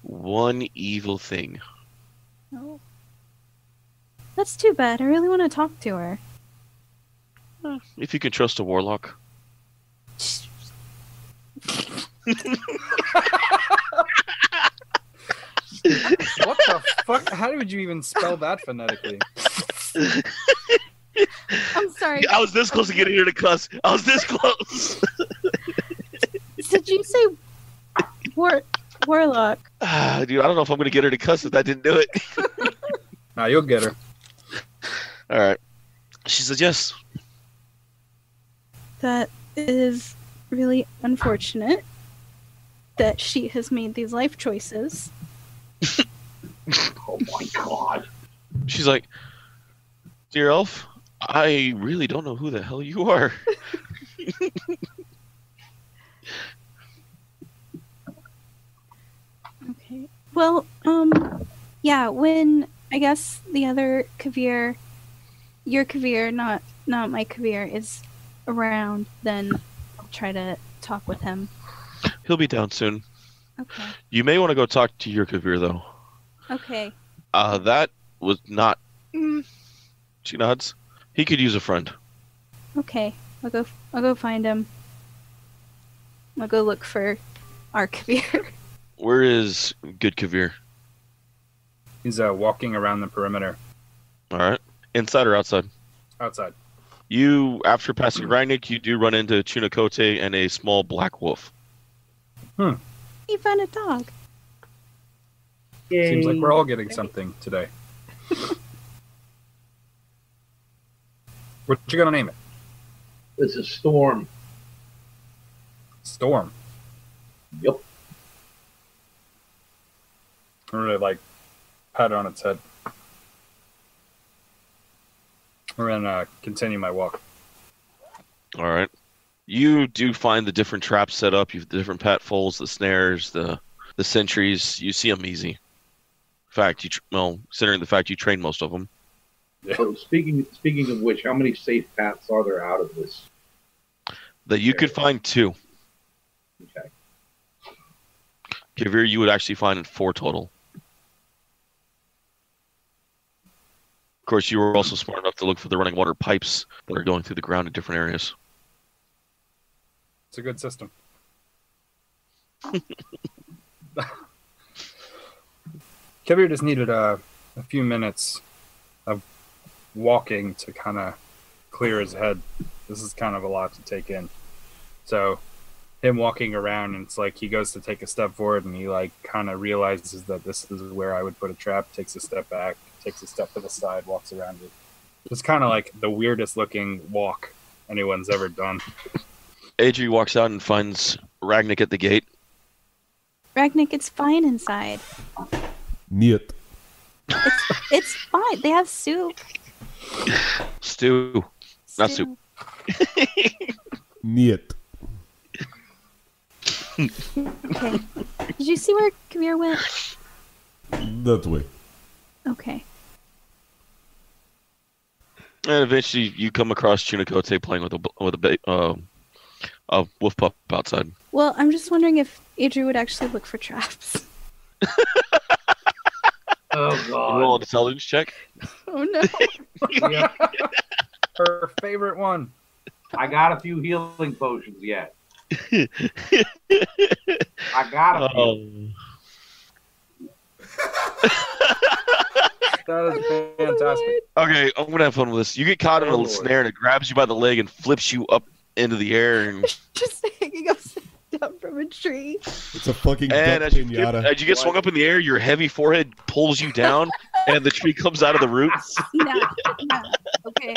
One evil thing. No. That's too bad. I really want to talk to her. If you can trust a warlock. What the fuck? How did you even spell that phonetically? I'm sorry. I was this close to getting her to cuss. I was this close. Did you say warlock? Dude, I don't know if I'm going to get her to cuss if that didn't do it. Nah, you'll get her. All right. She says yes. That is really unfortunate that she has made these life choices. Oh my god. She's like, dear elf, I really don't know who the hell you are. Okay. Well, yeah, when I guess the other Kavir, your Kavir, not my Kavir, is around, then I'll try to talk with him. He'll be down soon. Okay. You may want to go talk to your Kavir, though. Okay. That was not... She nods. He could use a friend. Okay. I'll go find him. I'll go look for our Kavir. Where is good Kavir? He's walking around the perimeter. All right. Inside or outside? Outside. You, after passing Ragnik, you do run into Chunakote and a small black wolf. He found a dog. Seems like we're all getting something today. What you gonna name it? It's a Storm. Storm. Yep. I really like pat it on its head. We're gonna continue my walk. All right. You do find the different traps set up. You have the different patfolds, the snares, the sentries. You see them easy. In fact, considering the fact you train most of them. Yeah. So speaking of which, how many safe paths are there out of this? That you could find 2. Okay. Kavir, you would actually find 4 total. Of course, you were also smart enough to look for the running water pipes that are going through the ground in different areas. It's a good system. Kevir just needed a few minutes of walking to kind of clear his head. This is kind of a lot to take in. So him walking around, and it's like he goes to take a step forward and he like kind of realizes that this is where I would put a trap, takes a step back, takes a step to the side, walks around it. It's kind of like the weirdest looking walk anyone's ever done. Adri walks out and finds Ragnik at the gate. Ragnik, it's fine inside. Niet. It's fine. They have soup. Stew. Not soup. Niet. Okay. Did you see where Kavir went? That way. Okay. And eventually you come across Chunikote playing with a wolf pup outside. Well, I'm just wondering if Adri would actually look for traps. Oh God! Roll an intelligence check. Oh no. Yeah, Her favorite one. I got a few healing potions yet. I got a few. That is fantastic. Okay, I'm gonna have fun with this. You get caught in a Lord. snare and it grabs you by the leg and flips you up into the air, and Just hanging upside down from a tree. It's a fucking and duck as you pinata. get swung up in the air, your heavy forehead pulls you down, and the tree comes out of the roots. No. Okay.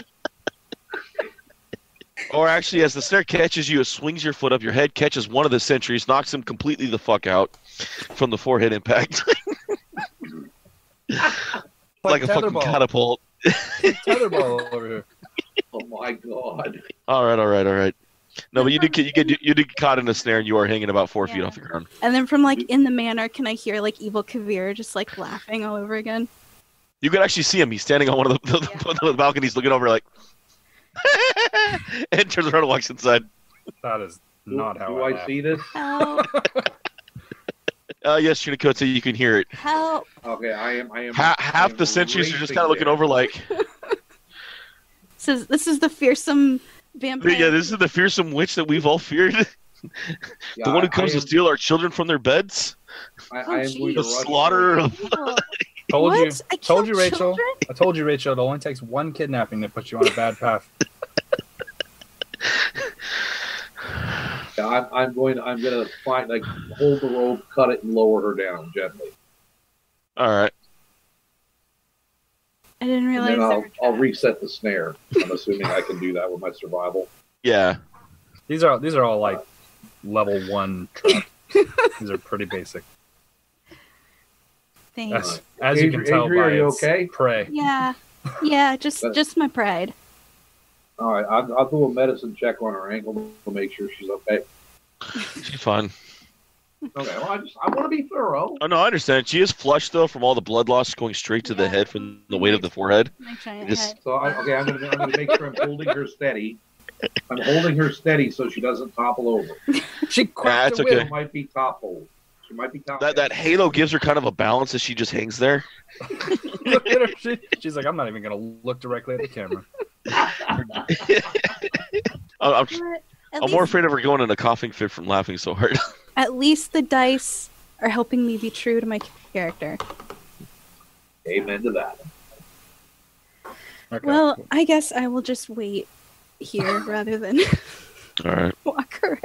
Or actually, as the snare catches you, it swings your foot up. Your head catches one of the sentries, knocks him completely the fuck out from the forehead impact, like a fucking tetherball. catapult. Tetherball over here. Oh my God! All right. No, but you did get caught in a snare, and you are hanging about 4 feet off the ground. And then from like in the manor, can I hear like evil Kavir just like laughing all over again? You could actually see him. He's standing on one of the balconies, looking over like, and turns around and walks inside. That is not how Do I I laugh. see this? Help! Yes, Chunikote, you can hear it. Help! Okay, I am. Half the sentries are just kind of looking over like, This is the fearsome vampire. yeah, this is the fearsome witch that we've all feared. The one who comes to steal our children from their beds. I Oh, am going geez. to The rush slaughterer over. of... Told What? you. I Told killed you, Rachel. children? I told you, Rachel. It only takes one kidnapping to put you on a bad path. Yeah, I'm going to find hold the rope, cut it, and lower her down gently. All right. I didn't And realize then there I'll were traps. reset the snare. I'm assuming I can do that with my survival. Yeah. These are all like level 1 traps. These are pretty basic. Thanks. As you can tell Adri, by are you its okay? prey. Yeah, just my pride. All right, I'll do a medicine check on her ankle to make sure she's okay. She's fine. Okay, well, I want to be thorough. Oh, no, I understand. She is flushed, though, from all the blood loss going straight to the Yeah. head from the weight of the forehead. My giant Just- head. So I'm gonna make sure I'm holding her steady. I'm holding her steady so she doesn't topple over. She Nah, cracked it's the okay. whip. She might be toppled. She might be toppled. That halo gives her kind of a balance as she just hangs there. Look at her. She's like, I'm not even gonna look directly at the camera. I'm But at more least- afraid of her going in a coughing fit from laughing so hard. At least the dice are helping me be true to my character. Amen to that. Okay. Well, I guess I will just wait here rather than All right. walk around.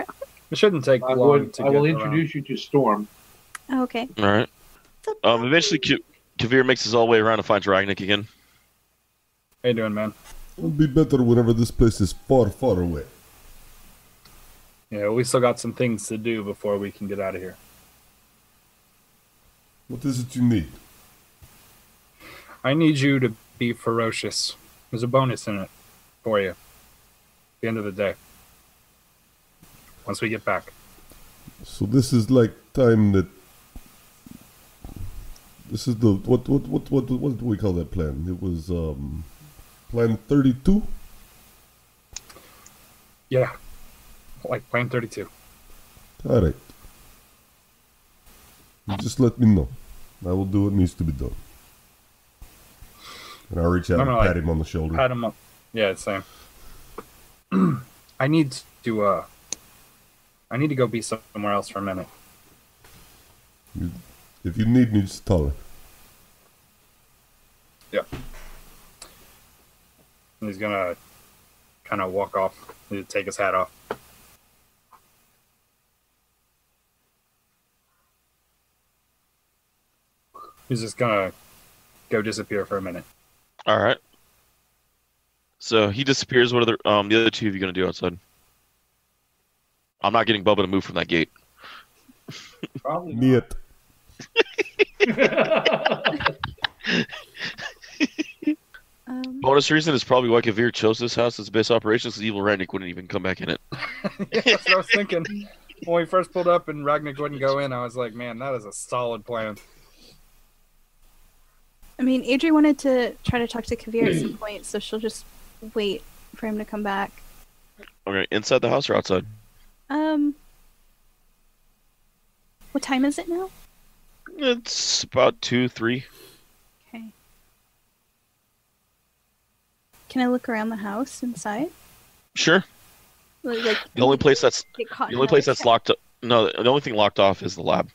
it shouldn't take I long to will get around. introduce you to Storm. Oh, okay. All right. So- Eventually, Kavir makes his all way around and finds Ragnik again. How you doing, man? It'll be better whenever this place is far, far away. Yeah, we still got some things to do before we can get out of here. What is it you need? I need you to be ferocious There's a bonus in it for you. At the end of the day. Once we get back. So this is like time that. This is the what do we call that plan? It was plan 32. Yeah, like plan 32. All right. You just let me know. I will do what needs to be done. And I'll reach out and pat him on the shoulder. Pat him up. Yeah, same. I need to go be somewhere else for a minute. If you need me, just tell her. Yeah. And he's gonna kind of walk off. He'll take his hat off. He's just gonna go disappear for a minute. All right. So he disappears. What are the other two of you gonna do outside? I'm not getting Bubba to move from that gate. Probably Niet. Bonus reason is probably why Kavir chose this house as base operations, because Evil Ragnik wouldn't even come back in it. Yeah, that's what I was thinking. When we first pulled up and Ragnik wouldn't go in, I was like, man, that is a solid plan. I mean, Adri wanted to try to talk to Kavir at some point, so she'll just wait for him to come back. Okay, inside the house or outside? What time is it now? It's about 2, 3. Okay. Can I look around the house inside? Sure. Like The only place that's get caught in the only place another that's locked up. No, the only thing locked off is the lab.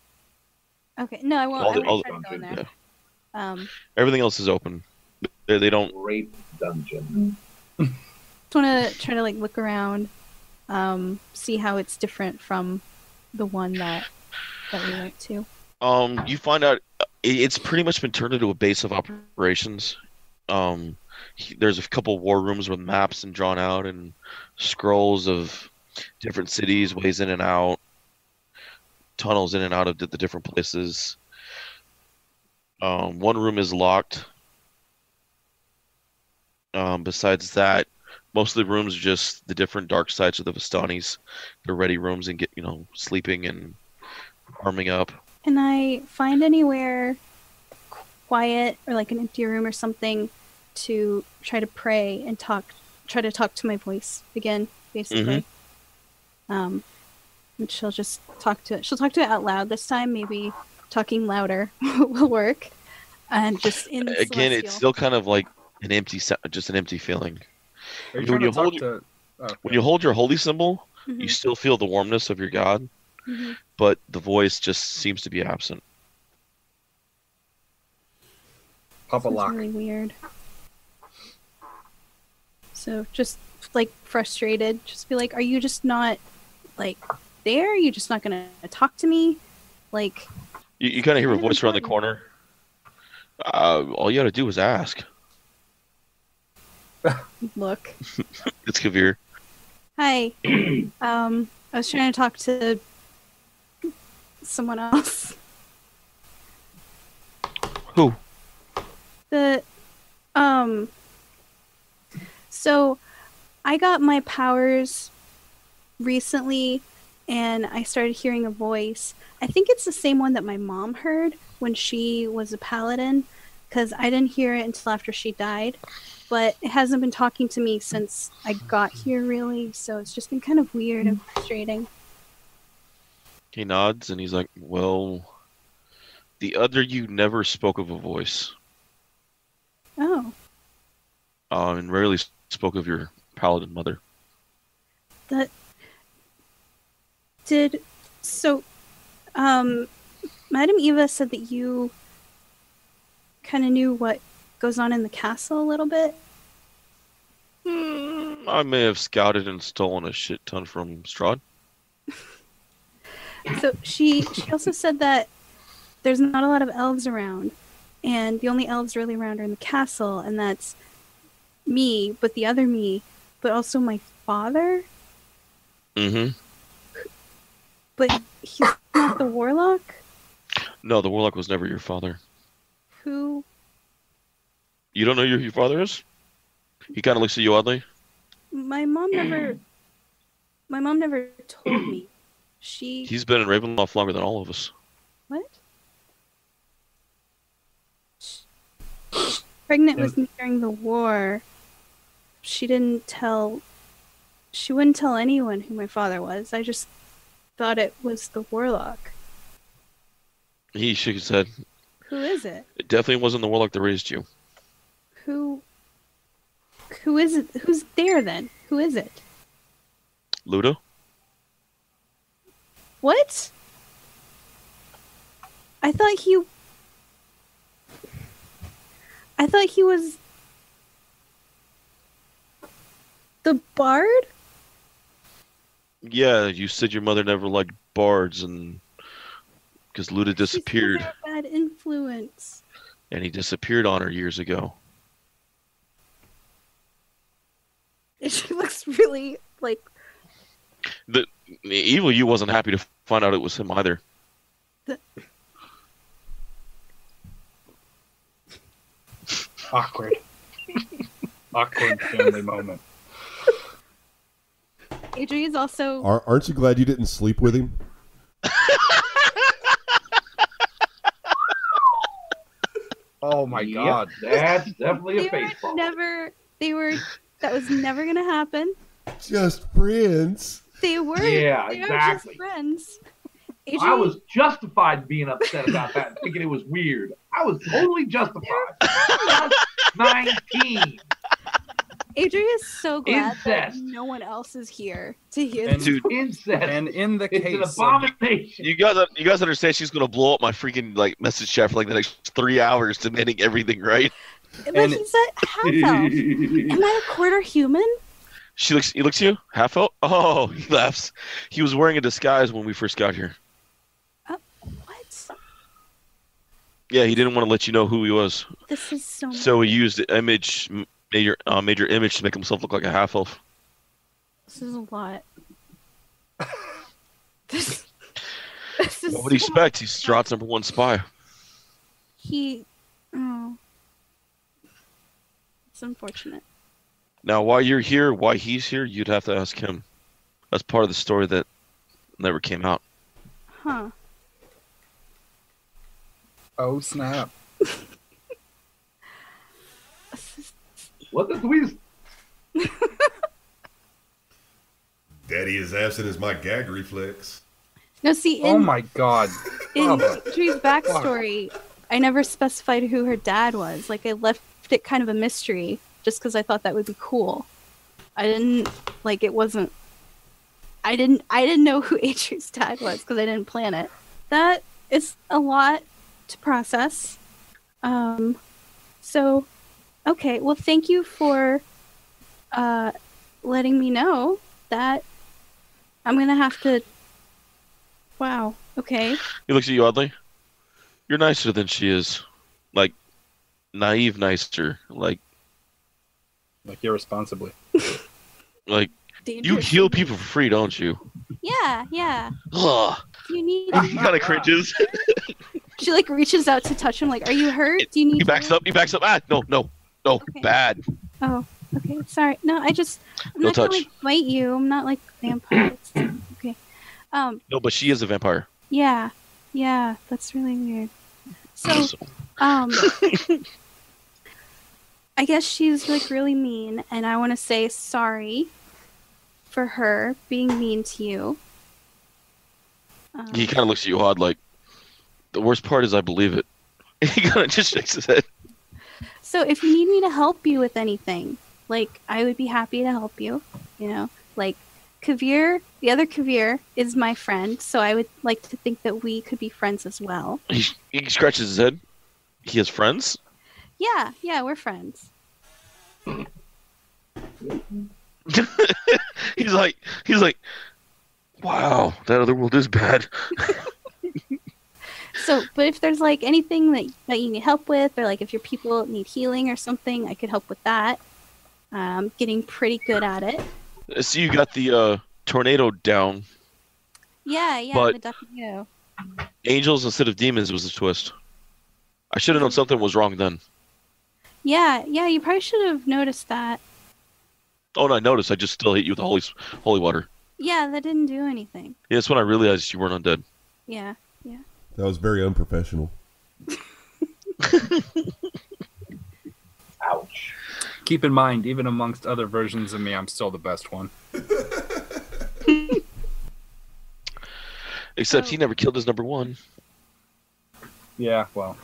Okay, no, I won't. All the- I all won't the- try to go in there. Yeah. Everything else is open. They don't. rape dungeon. Just want to try to like look around, see how it's different from the one that we went to. You find out it's pretty much been turned into a base of operations. There's a couple war rooms with maps and drawn out and scrolls of different cities, ways in and out, tunnels in and out of the different places. One room is locked. Besides that, most of the rooms are just the different dark sides of the Vistanis. They're ready rooms and sleeping and arming up. Can I find anywhere quiet or like an empty room or something to try to pray and try to talk to my voice again, basically? And she'll just talk to it out loud this time. Maybe talking louder will work. And just in Again, Celestial. it's still kind of like an empty feeling. Are you When trying you to talk hold- to... When you hold your holy symbol, Mhm, you still feel the warmness of your god, mhm. but the voice just seems to be absent. Pop a Sounds lock. really weird. So just like frustrated, just be like, "Are you just not like there? Are you just not gonna talk to me?" Like, You kind of hear a Kind of voice around the important. corner. All you got to do is ask. look. It's Kavir. Hi. I was trying to talk to someone else. Who? So I got my powers recently and I started hearing a voice. I think it's the same one that my mom heard when she was a paladin, because I didn't hear it until after she died. But it hasn't been talking to me since I got here, really, so it's just been kind of weird and frustrating. He nods and he's like, "Well, the other you never spoke of a voice, Oh, and rarely spoke of your paladin mother." that did so. Madam Eva said that you kind of knew what goes on in the castle a little bit. I may have scouted and stolen a shit ton from Strahd. So she also said that there's not a lot of elves around, and the only elves really around are in the castle, and that's me, but the other me, but also my father. Mm-hmm. But he's not the warlock. No, the warlock was never your father. Who? You don't know who your father is? He kind of looks at you oddly. My mom never told me. He's been in Ravenloft longer than all of us. What? Pregnant with me during the war. She wouldn't tell anyone who my father was. I just thought it was the warlock. He shook his head. Who is it? It definitely wasn't the warlock that raised you. Who is it? Who's there then? Who is it? Ludo? What? I thought he was the bard? Yeah, you said your mother never liked bards, and because Ludo disappeared. She's a bad influence. And he disappeared on her years ago. She looks really like... The evil you wasn't happy to find out it was him either. Awkward. Awkward family moment. Adri's also... Aren't you glad you didn't sleep with him? Oh my god. That's definitely a baseball. That was never gonna happen. Just friends. They were. Yeah, they exactly. Were just friends. I was justified being upset about that and thinking it was weird. I was totally justified. I was 19. Adria is so glad Incest. that no one else is here to hear And this. Dude, Incest. And in the It's case an of, abomination. you guys understand she's gonna blow up my freaking message chat for the next 3 hours, demanding everything, right? But he's a half elf. Am I a quarter human? He looks at you, half elf. Oh, he laughs. He was wearing a disguise when we first got here. What? Yeah, he didn't want to let you know who he was. This is so. So he used the image, major image to make himself look like a half elf. This is a lot. This is. What would you expect? He's Strahd's #1 spy. Oh. It's unfortunate. Now, why you're here, why he's here, you'd have to ask him. That's part of the story that never came out. Huh. oh snap. What the twist? Daddy is absent as my gag reflex. No, see, Oh my god. in Baba. Adri's backstory, I never specified who her dad was. Like, I left it kind of a mystery just because I thought that would be cool. I didn't know who Adri's dad was because I didn't plan it. That is a lot to process. So, okay. Well, thank you for letting me know that I'm going to have to... Wow. Okay. He looks at you oddly. You're nicer than she is. Like, naive nicer. Like irresponsibly. you Dangerous. heal people for free, don't you? Yeah. Ugh. You need... He kind of cringes. She reaches out to touch him. Are you hurt? Do you need? He backs up. Ah, no. Okay. Bad. Oh, okay. Sorry. No, I'm No not touch. gonna bite you. I'm not like vampires. Okay. No, but she is a vampire. Yeah. That's really weird. So, So, I guess she's really mean, and I want to say sorry for her being mean to you. he kind of looks at you odd. Like, the worst part is I believe it. He kind of just shakes his head. So if you need me to help you with anything, I would be happy to help you. Kavir, the other Kavir, is my friend, so I would like to think that we could be friends as well. He scratches his head. He has friends? Yeah, we're friends. He's like, wow, that other world is bad. So, but if there's anything that you need help with, or if your people need healing or something, I could help with that. Getting pretty good at it. I see you got the tornado down. Yeah, But- the tornado. Angels instead of demons was a twist. I should have known something was wrong then. Yeah, you probably should have noticed that. Oh, and I noticed I just still hit you with the holy water. Yeah, that didn't do anything. Yeah, that's when I realized you weren't undead. Yeah. That was very unprofessional. Ouch. Keep in mind, even amongst other versions of me, I'm still the best one. Except he never killed his number one. Yeah, well.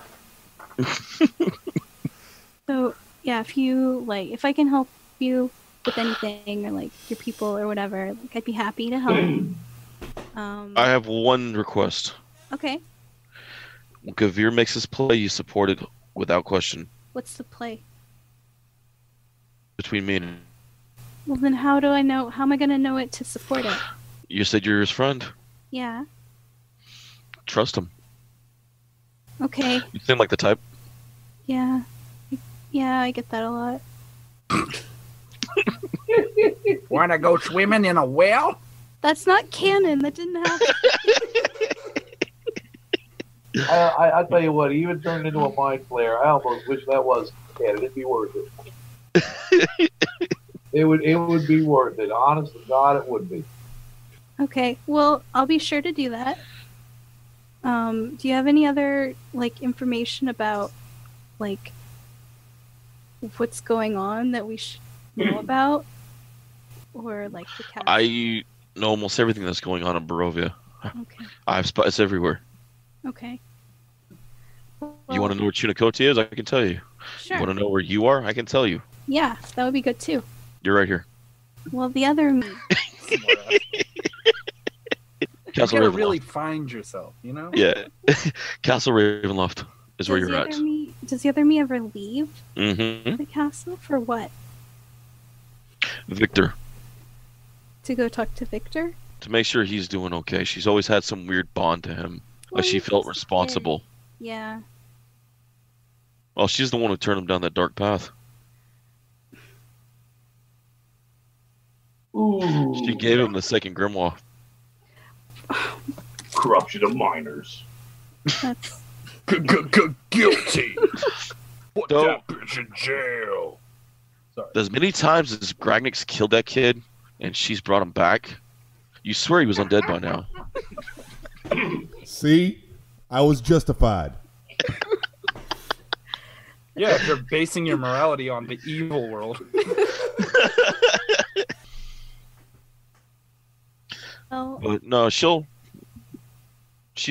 So, yeah, if I can help you with anything, or, like, your people or whatever, like, I'd be happy to help. I have one request. Okay. When Gavir makes his play, you support it without question. What's the play? Between me and... Well, then how do I know? How am I going to know it to support it? You said you're his friend. Yeah. Trust him. Okay. You seem like the type. Yeah. Yeah, I get that a lot. Wanna go swimming in a well? That's not canon. That didn't happen. I tell you what, he even turned into a mind flayer. I almost wish that was canon. It'd be worth it. It would be worth it. Honest to God, it would be. Okay. Well, I'll be sure to do that. Do you have any other, like, information about, like, what's going on that we should know about? Or, like, the cat? I know almost everything that's going on in Barovia. Okay. I have spies everywhere. Okay. You want to know where Chunicote is? I can tell you. Sure. You want to know where you are? I can tell you. Yeah, that would be good too. You're right here. Well, the other me. You Castle gotta Ravenloft. really find yourself, you know? Yeah. Castle Ravenloft is where you're at. Does the other me ever leave Mm-hmm. the castle? For what? Victor. To go talk to Victor? To make sure he's doing okay. She's always had some weird bond to him. Well, Like she he's felt just responsible. Yeah. Well, she's the one who turned him down that dark path. Ooh. She gave him the second grimoire. Corruption of minors. That's Guilty. Put So- that bitch in jail. Sorry. As many times as Gragnix killed that kid and she's brought him back, you swear he was undead by now. See? I was justified. Yeah, if you're basing your morality on the evil world. well, But no, she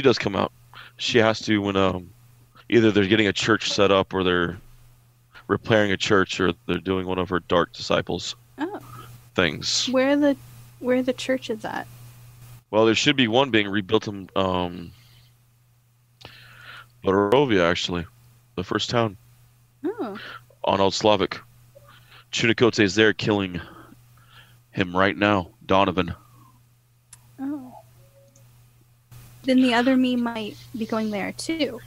does come out. She has to when either they're getting a church set up or they're repairing a church or they're doing one of her dark disciples things. where the church is at? Well, there should be one being rebuilt in Barovia, actually. The first town Oh. on Old Slavic. Chunicote is there killing him right now, Donovan. Oh. Then the other me might be going there too.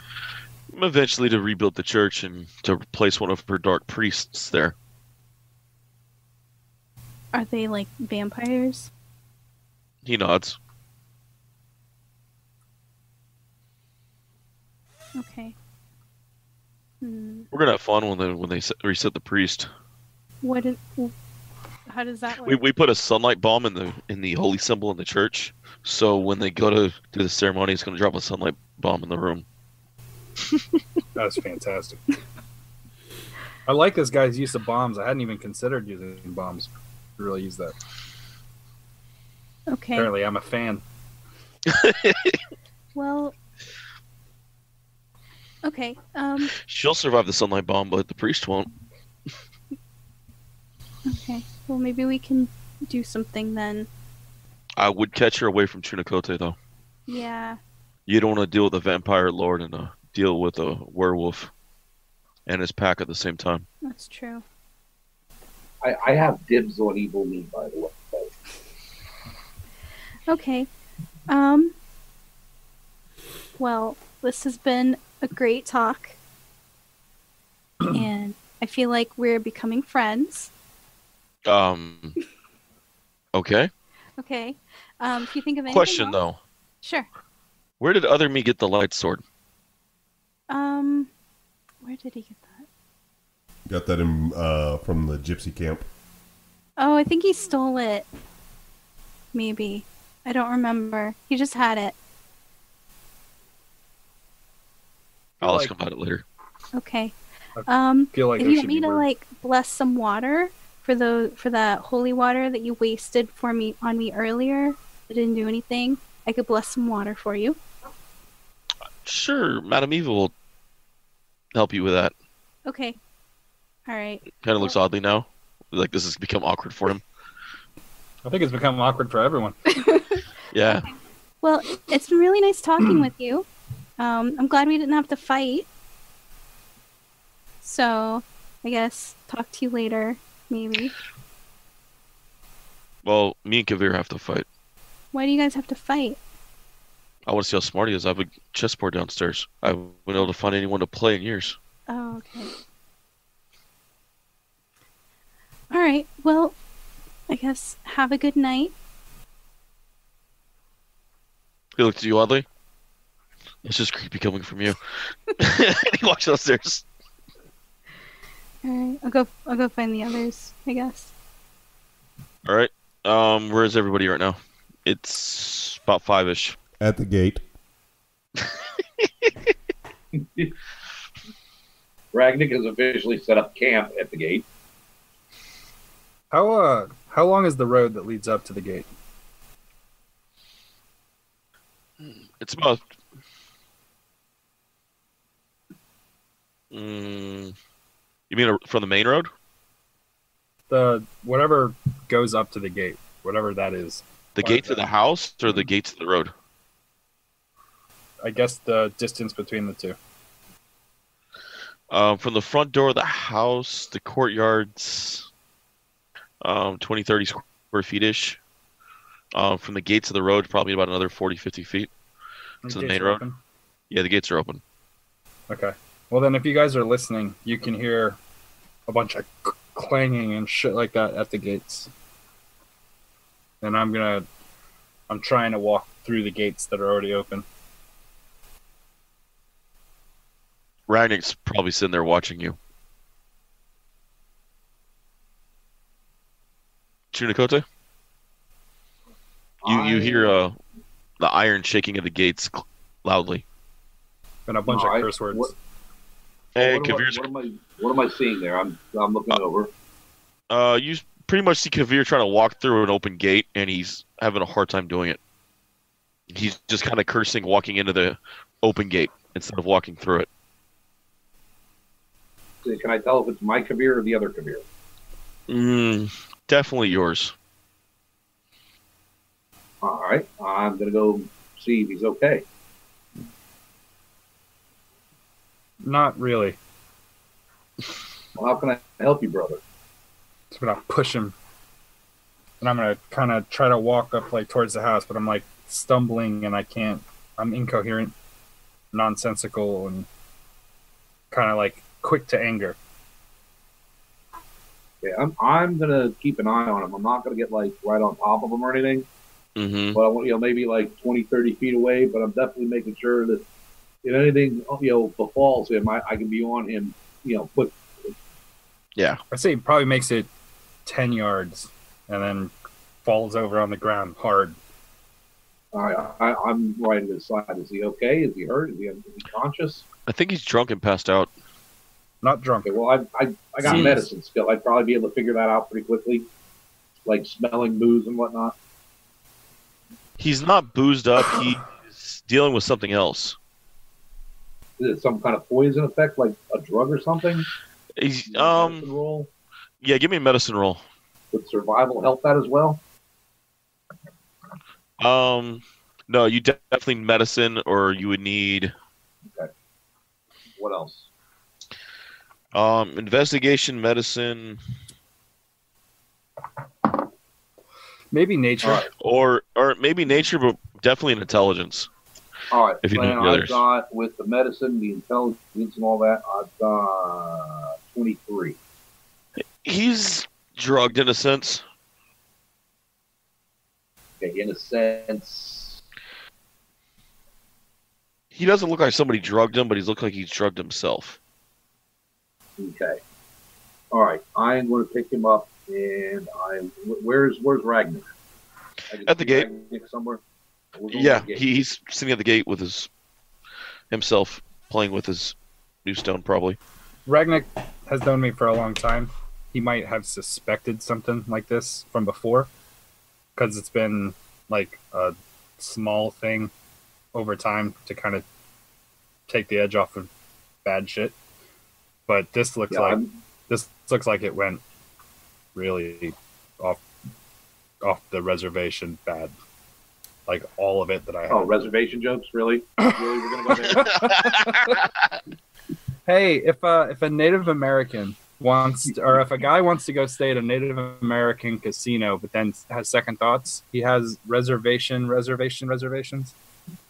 Eventually to rebuild the church and to replace one of her dark priests there. Are they like vampires? He nods. Okay. We're gonna have fun when they reset the priest. How does that work? We put a sunlight bomb in the holy symbol in the church, so when they go to do the ceremony, it's gonna drop a sunlight bomb in the room. That's fantastic. I like this guy's use of bombs. I hadn't even considered using bombs to really use that. Okay. Apparently, I'm a fan. Well. Okay. She'll survive the sunlight bomb, but the priest won't. Okay. Well, maybe we can do something then. I would catch her away from Chunicote, though. Yeah. You don't want to deal with a vampire lord and deal with a werewolf and his pack at the same time. That's true. I have dibs on evil meat, by the way. Okay. Well, this has been a great talk. And I feel like we're becoming friends. Okay. Okay. If you think of anything Question, else- though. Sure. Where did other me get the light sword? Where did he get that? Got that from the gypsy camp. Oh, I think he stole it. Maybe. I don't remember. He just had it. I'll ask him about it later. Okay. I feel like if you want me to bless some water for that holy water that you wasted on me earlier, that didn't do anything, I could bless some water for you. Sure, Madame Eva will help you with that. Okay. All right. Kind of looks oddly now. Like this has become awkward for him. I think it's become awkward for everyone. Yeah. Okay. Well, it's been really nice talking with you. I'm glad we didn't have to fight. So, I guess talk to you later, maybe. Well, me and Kavir have to fight. Why do you guys have to fight? I want to see how smart he is. I have a chessboard downstairs. I haven't been able to find anyone to play in years. Oh, okay. All right. Well, I guess have a good night. He looked at you oddly. It's just creepy coming from you. And he walks downstairs. All right. I'll go find the others, I guess. All right. Where is everybody right now? It's about 5-ish. At the gate. Ragnick has officially set up camp at the gate. How long is the road that leads up to the gate? It's about... you mean from the main road? The whatever goes up to the gate, whatever that is. The gate to the house or the gate to the road? I guess the distance between the two. From the front door of the house, the courtyard's 20, 30 square feet-ish. From the gates of the road, probably about another 40, 50 feet to the main road. Open? Yeah, the gates are open. Okay. Well, then if you guys are listening, you can hear a bunch of clanging and shit like that at the gates. And I'm trying to walk through the gates that are already open. Ragnick's probably sitting there watching you. Chunikote? You hear the iron shaking of the gates loudly. And a bunch of curse words. Hey, What am I seeing there? I'm looking over. You pretty much see Kavir trying to walk through an open gate, and he's having a hard time doing it. He's just kind of cursing walking into the open gate instead of walking through it. Can I tell if it's my Kavir or the other Kavir? Definitely yours. All right, I'm gonna go see if he's okay. Not really. Well, how can I help you, brother? Just gonna push him, and I'm gonna kind of try to walk up towards the house, but I'm stumbling and I can't. I'm incoherent, nonsensical, and kind of quick to anger. Yeah, I'm gonna keep an eye on him. I'm not gonna get right on top of him or anything. Mm-hmm. But I want maybe 20, 30 feet away. But I'm definitely making sure that if anything befalls him, I can be on him quick. Yeah, I'd say he probably makes it 10 yards and then falls over on the ground hard. All right, I'm right at his side. Is he okay? Is he hurt? Is he conscious? I think he's drunk and passed out. Not drunk. Okay, well, I got medicine skill. I'd probably be able to figure that out pretty quickly, like smelling booze and whatnot. He's not boozed up. He's dealing with something else. Is it some kind of poison effect, like a drug or something? He's Medicine roll? Yeah, give me a medicine roll. Would survival help that as well? No, you definitely need medicine, or you would need. Okay. What else? Investigation, medicine, maybe nature, right. or maybe nature, but definitely an intelligence. All right. If you and need the I've others. got with the medicine, the intelligence, and all that. I've got 23. He's drugged in a sense. Okay, in a sense. He doesn't look like somebody drugged him, but he looks like he's drugged himself. Okay. All right, I am going to pick him up, and where's Ragnar? At the gate. Ragnar somewhere. Yeah, he's sitting at the gate with himself playing with his new stone, probably. Ragnar has known me for a long time. He might have suspected something like this from before, because it's been like a small thing over time to kind of take the edge off of bad shit. But this looks like it went really off the reservation bad. Like all of it that I had. Oh, reservation jokes? Really? Really, we're gonna go there? Hey, if a Native American or if a guy wants to go stay at a Native American casino, but then has second thoughts, he has reservations.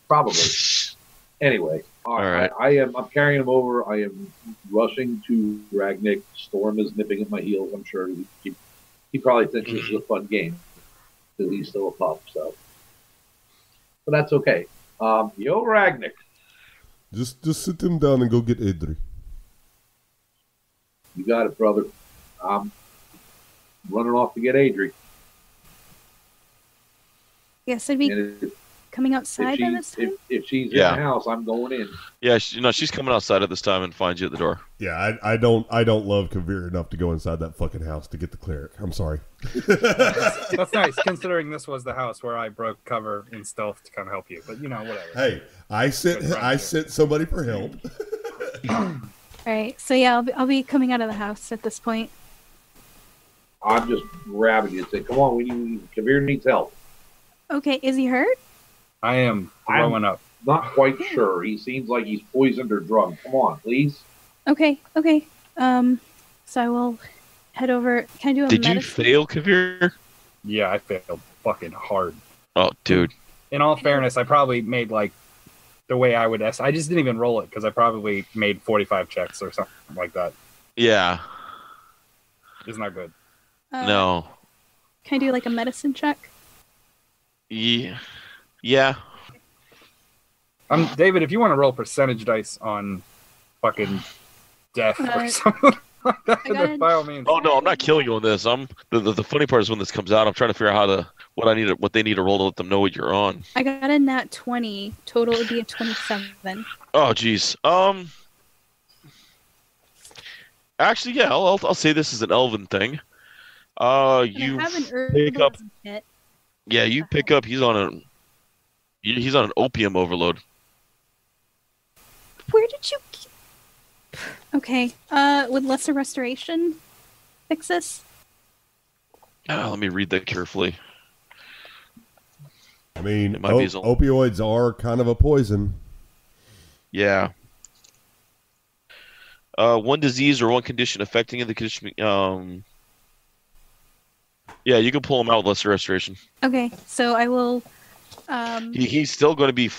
Probably. Anyway, all right. I'm carrying him over. I am rushing to Ragnick. Storm is nipping at my heels. I'm sure he probably thinks this is a fun game because he's still a pup. So, but that's okay. Yo, Ragnick. Just sit him down and go get Idri. You got it, brother. I'm running off to get Adri. Yes, I'd be coming outside by this time. If she's in the house, I'm going in. Yeah, she's coming outside at this time and finds you at the door. Yeah, I don't love Kavir enough to go inside that fucking house to get the cleric. I'm sorry. That's nice, considering this was the house where I broke cover in stealth to come help you. But whatever. Hey, I sent somebody for help. All right, so yeah, I'll be coming out of the house at this point. I'm just grabbing you and saying, "Come on, Kavir needs help." Okay, is he hurt? I am throwing up. Not quite sure. He seems like he's poisoned or drugged. Come on, please. Okay. So I will head over. Can I do a Did medicine? you fail, Kavir? Yeah, I failed fucking hard. Oh, dude. In all fairness, I probably made like the way I would I just didn't even roll it because I probably made 45 checks or something like that. Yeah. It's not good. No. Can I do like a medicine check? Yeah. David, if you want to roll percentage dice on fucking death or something like that, by all means. Oh no, I'm not killing you on this. The funny part is when this comes out, I'm trying to figure out what they need to roll to let them know what you're on. I got a nat 20. Total would be a 27. Oh jeez. Actually, yeah, I'll say this is an elven thing. You pick up. Yeah, you pick up. He's on an opium overload. Where did you? Okay. Would lesser restoration fix this? Let me read that carefully. I mean, opioids are kind of a poison. Yeah. One disease or one condition affecting the condition. Yeah, you can pull him out with lesser restoration. Okay, so I will. He's still going to be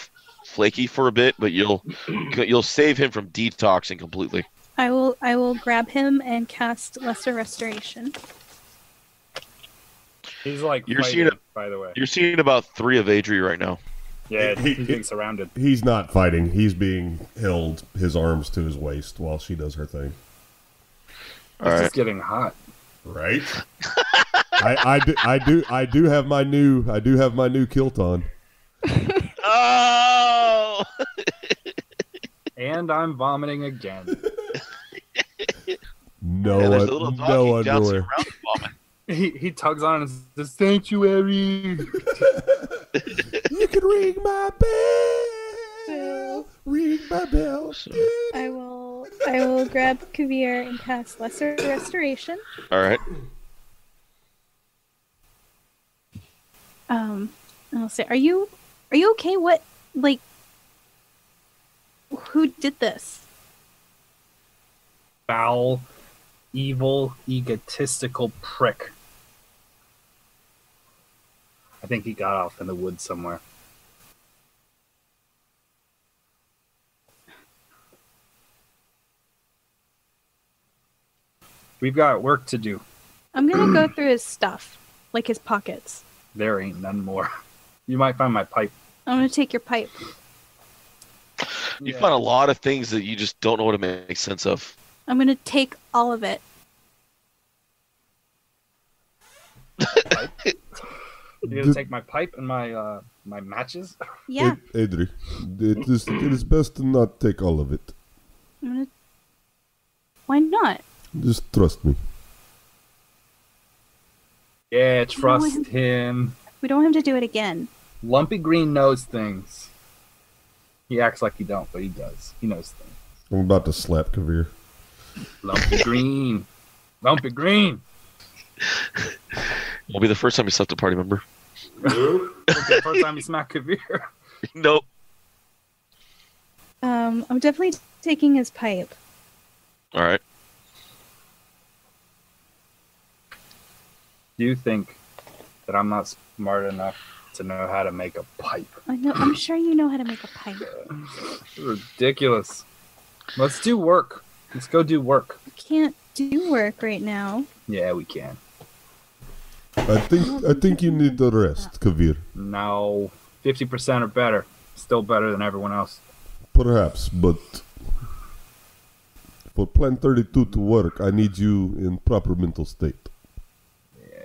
flaky for a bit, but you'll save him from detoxing completely. I will grab him and cast lesser restoration. He's like fighting, by the way. You're seeing about 3 of Adri right now. Yeah, he's being surrounded. He's not fighting. He's being held, his arms to his waist while she does her thing. It's just getting hot. Right? I do have my new kilt on. Oh! And I'm vomiting again. No underwear. He tugs on it and says, "Sanctuary." You can ring my bell. Ring my bell. I will grab Kavir and cast lesser restoration. All right. I'll say, are you okay? What, like, who did this? Foul, evil, egotistical prick. I think he got off in the woods somewhere. We've got work to do. I'm gonna go through his stuff, like his pockets. There ain't none more. You might find my pipe. I'm gonna take your pipe. You find a lot of things that you just don't know what to make sense of. I'm gonna take all of it. Pipe? You gonna take my pipe and my my matches? Yeah. Adri, it is best to not take all of it. Why not? Just trust me. Yeah, trust him. We don't want him to do it again. Lumpy Green knows things. He acts like he don't, but he does. He knows things. I'm about to slap Kavir. Lumpy Green. Lumpy Green. Won't be the first time you slept a party member. Okay, first time you smack Kavir. Nope. I'm definitely taking his pipe. All right. Do you think that I'm not smart enough to know how to make a pipe? I know. I'm sure you know how to make a pipe. Ridiculous. Let's do work. Let's go do work. We can't do work right now. Yeah, we can. I think you need the rest, Kavir. No, 50% or better. Still better than everyone else. Perhaps, but for Plan 32 to work, I need you in proper mental state. Yeah.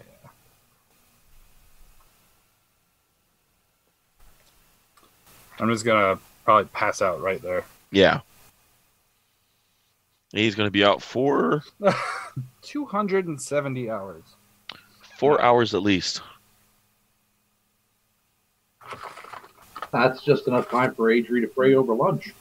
I'm just gonna probably pass out right there. Yeah. He's going to be out for 270 hours. 4 hours at least. That's just enough time for Adri to pray over lunch.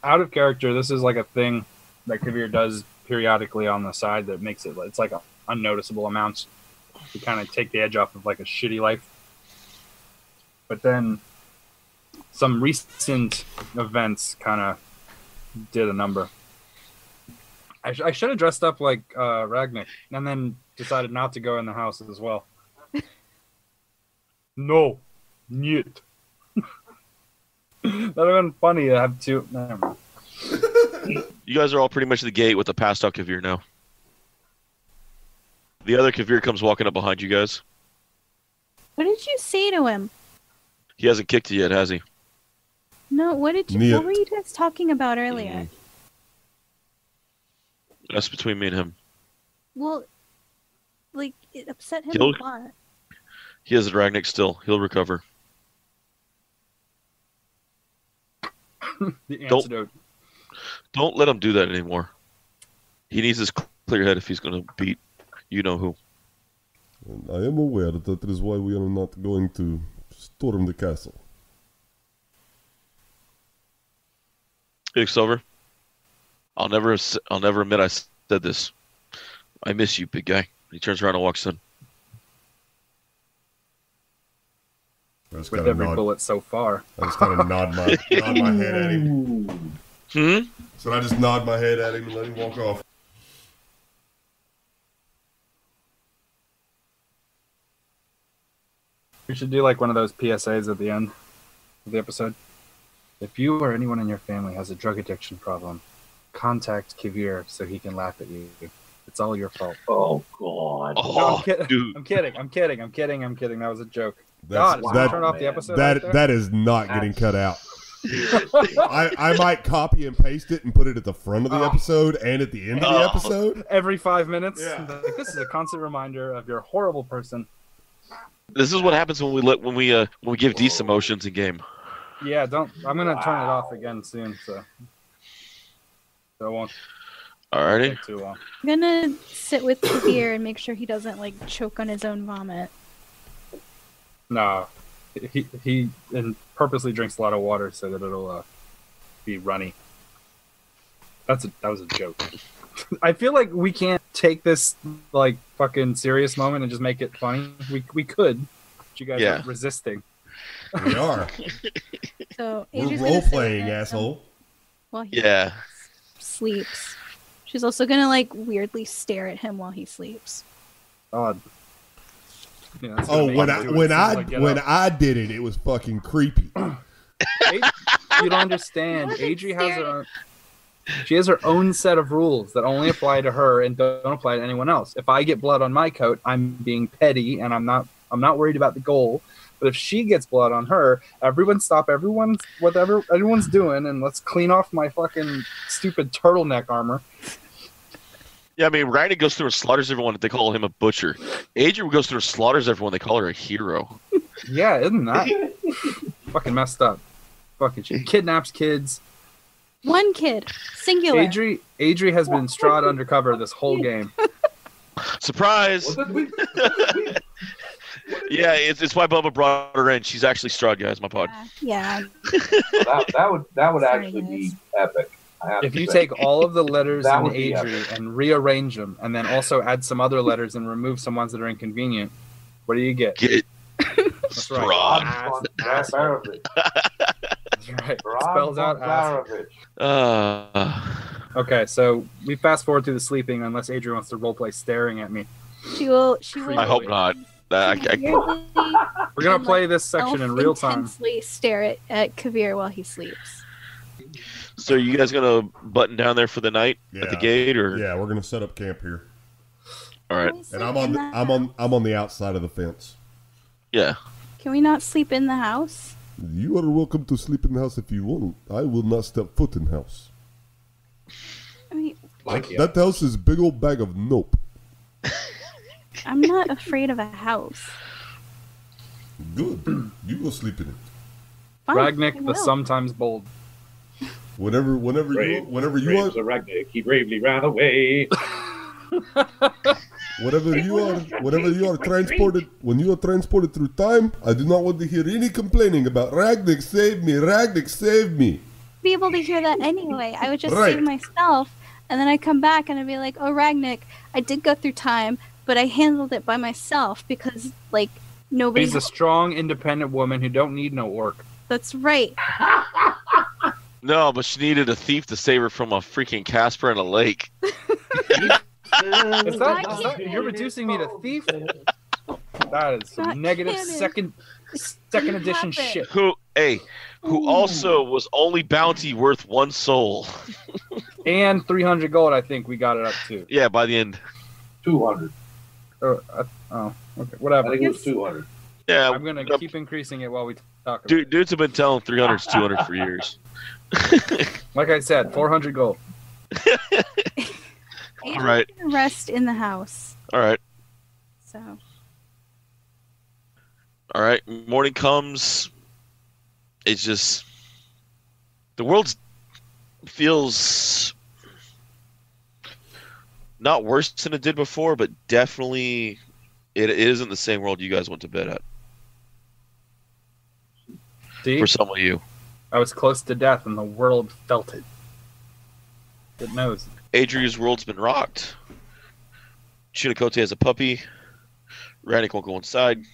Out of character, this is like a thing that Kavir does periodically on the side that makes it's like unnoticeable amounts to kind of take the edge off of like a shitty life. But then some recent events kind of did a number. I should have dressed up like Ragnik and then decided not to go in the house as well. No. Niet. That would have been funny to have two. Never mind. You guys are all pretty much at the gate with the passed out Kavir now. The other Kavir comes walking up behind you guys. What did you say to him? He hasn't kicked you yet, has he? No, what were you guys talking about earlier? That's between me and him. Well, like, it upset him He'll- a lot. He has a Ragnik still. He'll recover. The antidote. Don't let him do that anymore. He needs his clear head if he's going to beat you know who. And I am aware that is why we are not going to storm the castle. Hey, Silver. I'll never admit I said this. I miss you, big guy. He turns around and walks in. With every bullet so far. I just kind of nod my head at him. So I just nod my head at him and let him walk off. We should do like one of those PSAs at the end of the episode. If you or anyone in your family has a drug addiction problem, contact Kavir so he can laugh at you. It's all your fault. Oh, God. No, I'm kidding. Dude. I'm kidding. That was a joke. That's- Turn off the episode. That is not getting cut out. I might copy and paste it and put it at the front of the episode and at the end of the episode. Every 5 minutes. Yeah. Like, this is a constant reminder of your horrible person. This is what happens when we give decent emotions in game. Yeah, don't. I'm gonna turn it off again soon, so it won't Alrighty. take too long. I'm gonna sit with Kavir and make sure he doesn't, like, choke on his own vomit. No, he purposely drinks a lot of water so that it'll be runny. That was a joke. I feel like we can't take this like fucking serious moment and just make it funny. We could, but you guys are resisting. We are. So We're Adri's role gonna sit playing, there asshole. while he sleeps. She's also gonna like weirdly stare at him while he sleeps. Odd. Yeah, that's Oh, gonna make when him do it as soon as I get up. I did it, it was fucking creepy. You don't understand. Adri has her own. She has her own set of rules that only apply to her and don't apply to anyone else. If I get blood on my coat, I'm being petty and I'm not worried about the goal. But if she gets blood on her, everyone stop whatever everyone's doing and let's clean off my fucking stupid turtleneck armor. Yeah, I mean, Ragnar goes through and slaughters everyone. They call him a butcher. Adrian goes through and slaughters everyone. They call her a hero. Yeah, isn't that fucking messed up? Fucking she kidnaps kids. One kid, singular. Adri has been Strahd undercover this whole game. Surprise! Yeah, it's why Bubba brought her in. She's actually Strahd, guys. My pod. Yeah. That would actually be epic. If you take all of the letters in Adri and rearrange them, and then also add some other letters and remove some ones that are inconvenient, what do you get? Get That's Strahd. Right. That's right. Spells out ass. Okay, so we fast forward through the sleeping unless Adrian wants to roleplay staring at me. She will. I hope not. We're gonna play this section in real time. Intensely stare at Kavir while he sleeps. So you guys gonna button down there for the night at the gate, or? Yeah, we're gonna set up camp here. All right. And I'm on the outside of the fence. Yeah. Can we not sleep in the house? You are welcome to sleep in the house if you want. I will not step foot in the house. I mean, that house is a big old bag of nope. I'm not afraid of a house. Good. You go sleep in it. Fine, Ragnik the sometimes bold. Whenever you want. Ragnik, he bravely ran away. Whenever you are transported, when you are transported through time, I do not want to hear any complaining about Ragnik save me, Ragnik save me. Be able to hear that anyway. I would just save myself, and then I come back and I'd be like, "Oh, Ragnik, I did go through time, but I handled it by myself because like nobody." She's a strong, independent woman who don't need no work. That's right. No, but she needed a thief to save her from a freaking Casper in a lake. You're reducing me to thief? That is some negative second edition shit. Who also was only bounty worth 1 soul. And 300 gold, I think we got it up to. Yeah, by the end. 200. Okay, whatever. I think it was 200. Yeah, I'm gonna keep increasing it while we talk about it. Dudes have been telling 300 is 200 for years. Like I said, 400 gold. All right. Rest in the house. All right. So. All right. Morning comes. It's just the world feels not worse than it did before, but definitely it isn't the same world you guys went to bed at. See? For some of you. I was close to death and the world felt it. It knows. Adria's world's been rocked. Chinakote has a puppy. Ragnik won't go inside.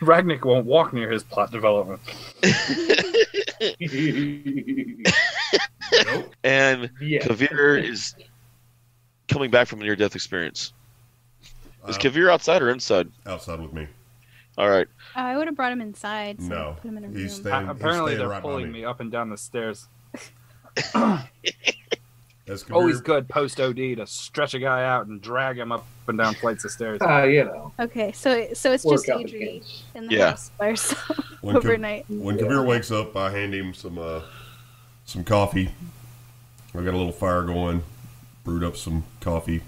Ragnik won't walk near his plot development. And Kavir is coming back from a near-death experience. Is Kavir outside or inside? Outside with me. All right. I would have brought him inside. So no, put him in a he's room. Apparently, they're right pulling me up and down the stairs. Always good post OD to stretch a guy out and drag him up and down flights of stairs. You know. Okay, so it's just Adri in the house by herself overnight. When Kavir wakes up, I hand him some coffee. I got a little fire going, brewed up some coffee.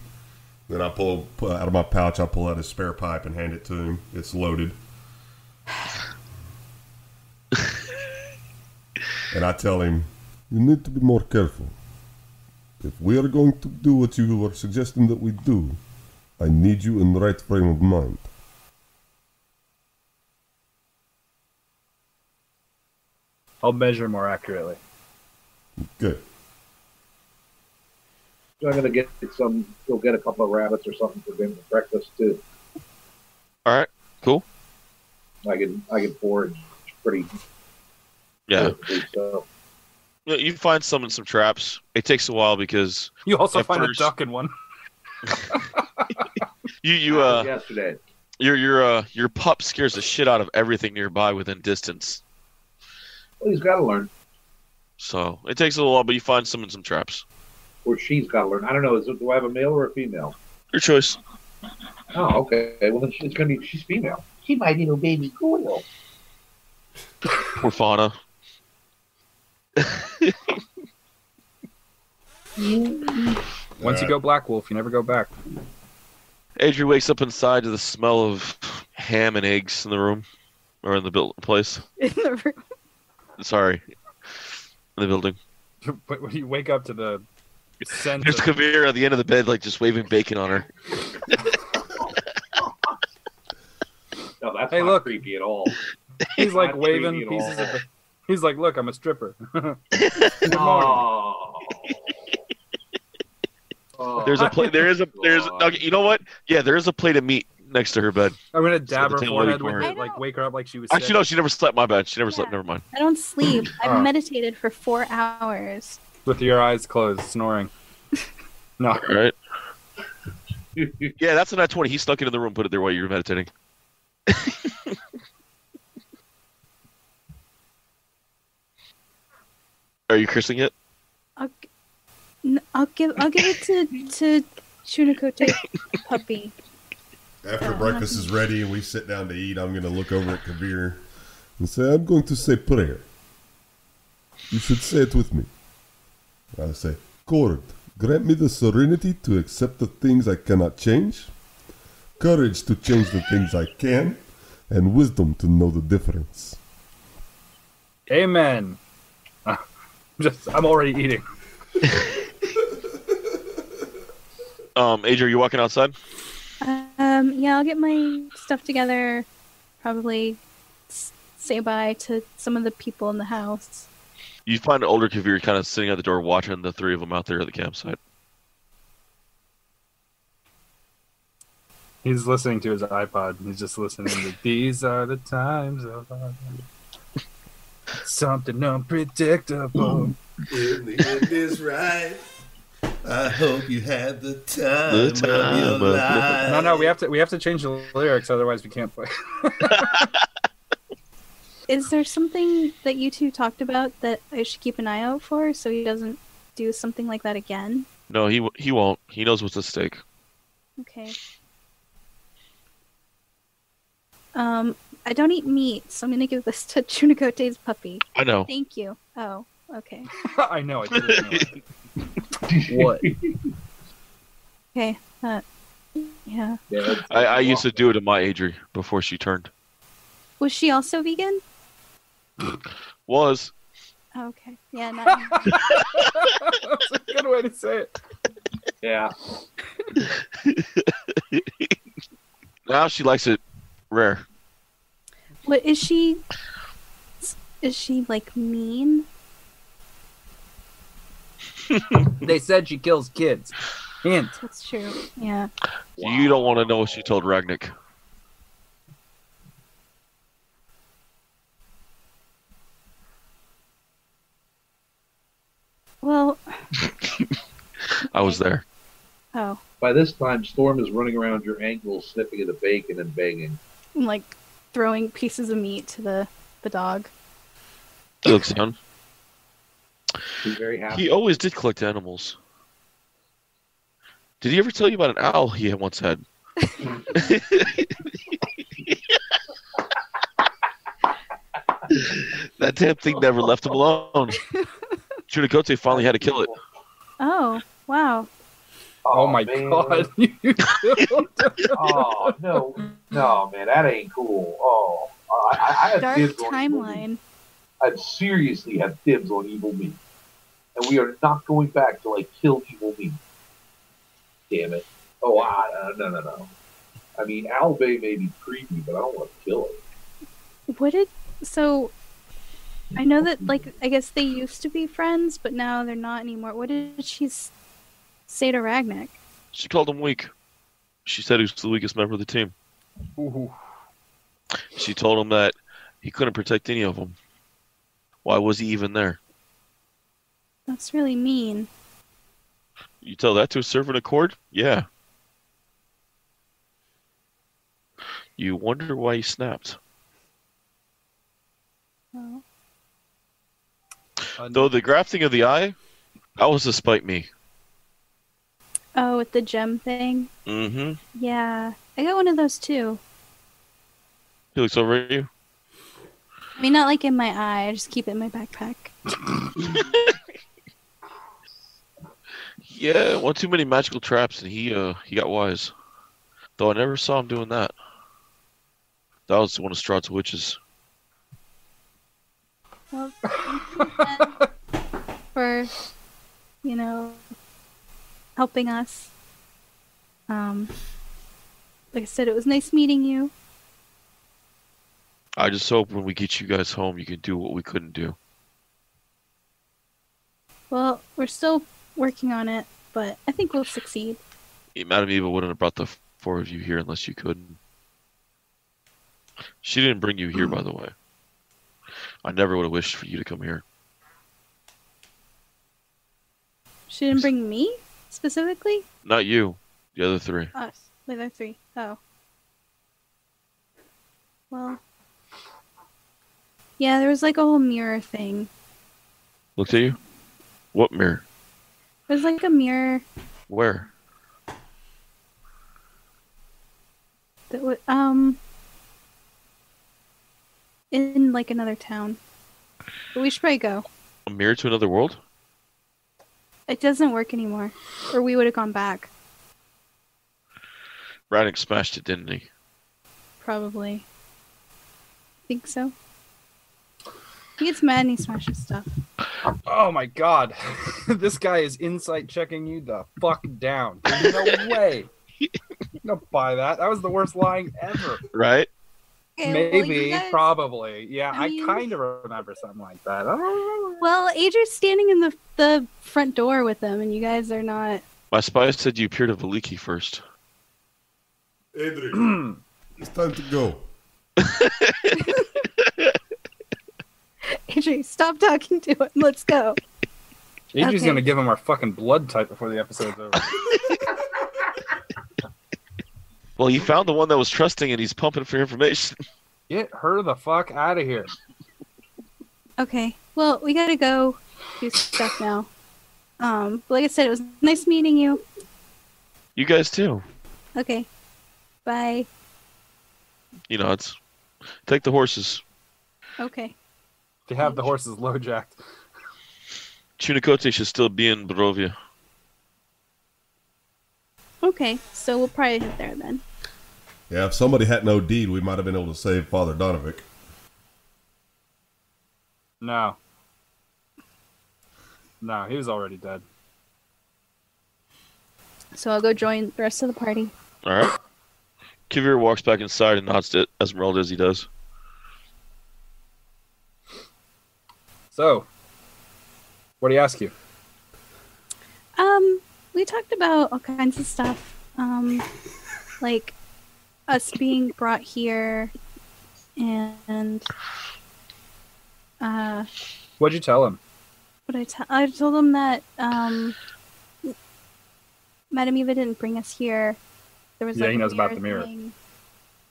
Then I pull out of my pouch. I pull out his spare pipe and hand it to him. It's loaded. And I tell him, you need to be more careful. If we are going to do what you are suggesting that we do, I need you in the right frame of mind. I'll measure more accurately. Good. So I'm going to go get a couple of rabbits or something for dinner for breakfast too. All right, cool. I can forage pretty. Yeah. Quickly, so. You find some in some traps. It takes a while because you also find a duck in one. Yesterday. Your pup scares the shit out of everything nearby within distance. Well, he's got to learn. So it takes a little while, but you find some in some traps. Or she's got to learn. I don't know. Do I have a male or a female? Your choice. Oh, okay. Well, then she's female. She's my little baby girl. Poor Fauna. Once you go Black Wolf, you never go back. Adrian wakes up inside to the smell of ham and eggs in the room, or in the place. In the room. Sorry, in the building. But when you wake up to the scent There's of, Kavir at the end of the bed, like just waving bacon on her. No, that's Hey, not look. creepy at all. he's like Not waving creepy at pieces all. of the, he's like, look, I'm a stripper. Good morning. Oh. Oh. There's a plate. There's no, you know what? Yeah, there is a plate of meat next to her bed. I'm gonna dab the her tail forehead waiting with for her. it, like wake her up like she was Actually, sick. no, she never slept. My bad. She never slept. Yeah. Never mind. I don't sleep. I've Oh. meditated for 4 hours. With your eyes closed, snoring. No. All right. Yeah, that's a nat 20. He snuck into the room, put it there while you were meditating. Are you cursing it? I'll give it to Chunakote puppy. After breakfast is ready and we sit down to eat, I'm going to look over at Kavir and say, I'm going to say prayer. You should say it with me. I say, Lord, grant me the serenity to accept the things I cannot change, courage to change the things I can, and wisdom to know the difference. Amen. I'm already eating. Adrian, are you walking outside? Yeah, I'll get my stuff together. Probably say bye to some of the people in the house. You find an older Kavir kind of sitting at the door watching the three of them out there at the campsite. He's listening to his iPod. He's just listening to These Are the Times of Our Life. Something unpredictable. In the end is right. I hope you had the time, The time of your of- life. No, we have to change the lyrics, otherwise we can't play. Is there something that you two talked about that I should keep an eye out for so he doesn't do something like that again? No, he won't. He knows what's at stake. Okay. I don't eat meat, so I'm gonna give this to Chunakote's puppy. I know. Thank you. Oh, okay. I know. I didn't know. What? Okay. Yeah. Yeah, I used to do it to my Adri before she turned. Was she also vegan? Was. Oh, okay. Yeah, not That's a good way to say it. Yeah. Now she likes it rare. What is she? Is she like mean? They said she kills kids. Hint. That's true. Yeah. You don't want to know what she told Ragnik. Well. I was there. Oh, By this time, Storm is running around your ankles, sniffing at the bacon and begging. I'm like throwing pieces of meat to the dog. He looks down. He's very happy. He always did collect animals. Did he ever tell you about an owl he once had? That damn thing never left him alone. Chunakote finally had to kill it. Oh, wow. Oh my man. god. You killed him. Oh no, man, that ain't cool. Oh, I had Dark dibs on Evil Meat. timeline. I seriously have dibs on Evil Meat, and we are not going back till I kill Evil Meat. Damn it! Oh, no. I mean, Albay may be creepy, but I don't want to kill it. What did so? I know that I guess they used to be friends, but now they're not anymore. What did she say to Ragnik? She called him weak. She said he was the weakest member of the team. Ooh. She told him that he couldn't protect any of them. Why was he even there? That's really mean. You tell that to a servant of Cord? Yeah. You wonder why he snapped. Well, Though the grafting of the eye, that was to spite me. oh, with the gem thing. Mm-hmm. Yeah, I got one of those too. He looks over at you. I mean, not like in my eye. I just keep it in my backpack. Yeah, one too many magical traps, and he got wise. Though I never saw him doing that. That was one of Strahd's witches. Well, thank you again for, helping us. Like I said, it was nice meeting you. I just hope when we get you guys home, you can do what we couldn't do. Well, we're still working on it, but I think we'll succeed. Madame Eva wouldn't have brought the four of you here unless you couldn't. She didn't bring you here, by the way. I never would have wished for you to come here. She didn't bring me, specifically? Not you. The other three. Us. The other three. Oh. Well. Yeah, there was like a whole mirror thing. Looked at you? What mirror? There's like a mirror Where? that would, in like another town. But we should probably go. A mirror to another world? It doesn't work anymore. Or we would have gone back. Radek smashed it, didn't he? Probably. Think so. He gets mad and he smashes stuff. Oh my god. This guy is insight checking you the fuck down. There's no way. Don't buy that. That was the worst lying ever. Right? Okay, Maybe, well, probably. Yeah, I mean- I kind of remember something like that. I don't remember. Well, Adrian's standing in the front door with them, and you guys are not. My spies said you appeared at Valiki first. Adrian, it's time to go. Adrian, stop talking to him. Let's go. Adrian's Okay. gonna give him our fucking blood type before the episode's over. Well, he found the one that was trusting and he's pumping for information. Get her the fuck out of here. Okay. Well, we gotta go do stuff now. But like I said, it was nice meeting you. You guys too. Okay. Bye. You know, it's take the horses. Okay. To have the horses low jacked. Chunikote should still be in Barovia. Okay. So we'll probably head there then. Yeah, if somebody had no deed, we might have been able to save Father Donovic. No. No, he was already dead. So I'll go join the rest of the party. All right. Kivir walks back inside and nods to Esmeralda as he does. So, what do you ask you? We talked about all kinds of stuff. Like us being brought here and What'd you tell him? I told him that Madame Eva didn't bring us here. There was Yeah, like he a knows about the mirror. thing.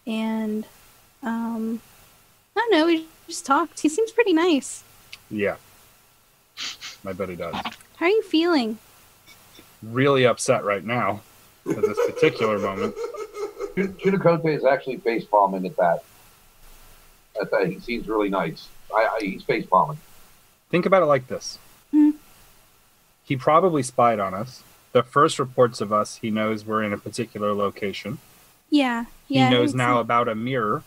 And I don't know, we just talked. He seems pretty nice. Yeah. I bet he does. How are you feeling? Really upset right now at this particular moment. Chunikote is actually face palming at that. He seems really nice. He's face palming. Think about it like this. Hmm. He probably spied on us. The first reports of us, he knows we're in a particular location. Yeah. He Yeah. knows now about a mirror.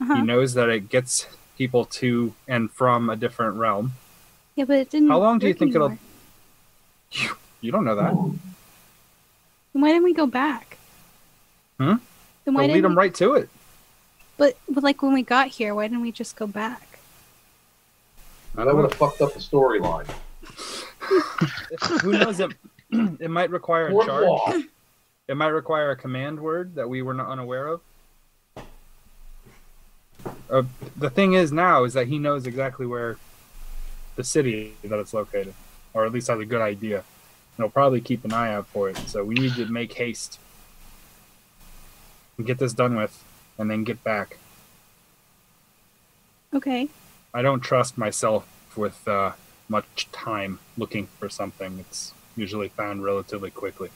Uh-huh. He knows that it gets people to and from a different realm. Yeah, but it didn't. How long do you work think it'll... anymore. You don't know that. Then why didn't we go back? Hmm? Then why They'll lead didn't him we... right to it. But like when we got here, why didn't we just go back? That would have fucked up the storyline. Who knows? It might require a Boardwalk. charge. It might require a command word that we were not unaware of. The thing is now is that he knows exactly where the city that it's located, or at least has a good idea. And he'll probably keep an eye out for it. So we need to make haste and get this done with, and then get back. Okay. I don't trust myself with much time looking for something. It's usually found relatively quickly.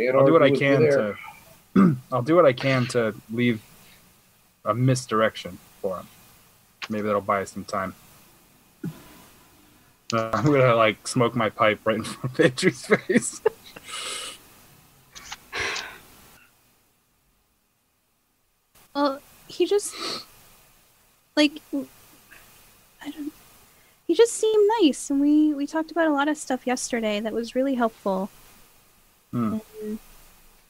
I'll do what I can to. I'll do what I can to leave a misdirection for him. Maybe that'll buy us some time. I'm gonna like smoke my pipe right in front of Adri's face. Well, he just like he just seemed nice, and we talked about a lot of stuff yesterday that was really helpful. Hmm. And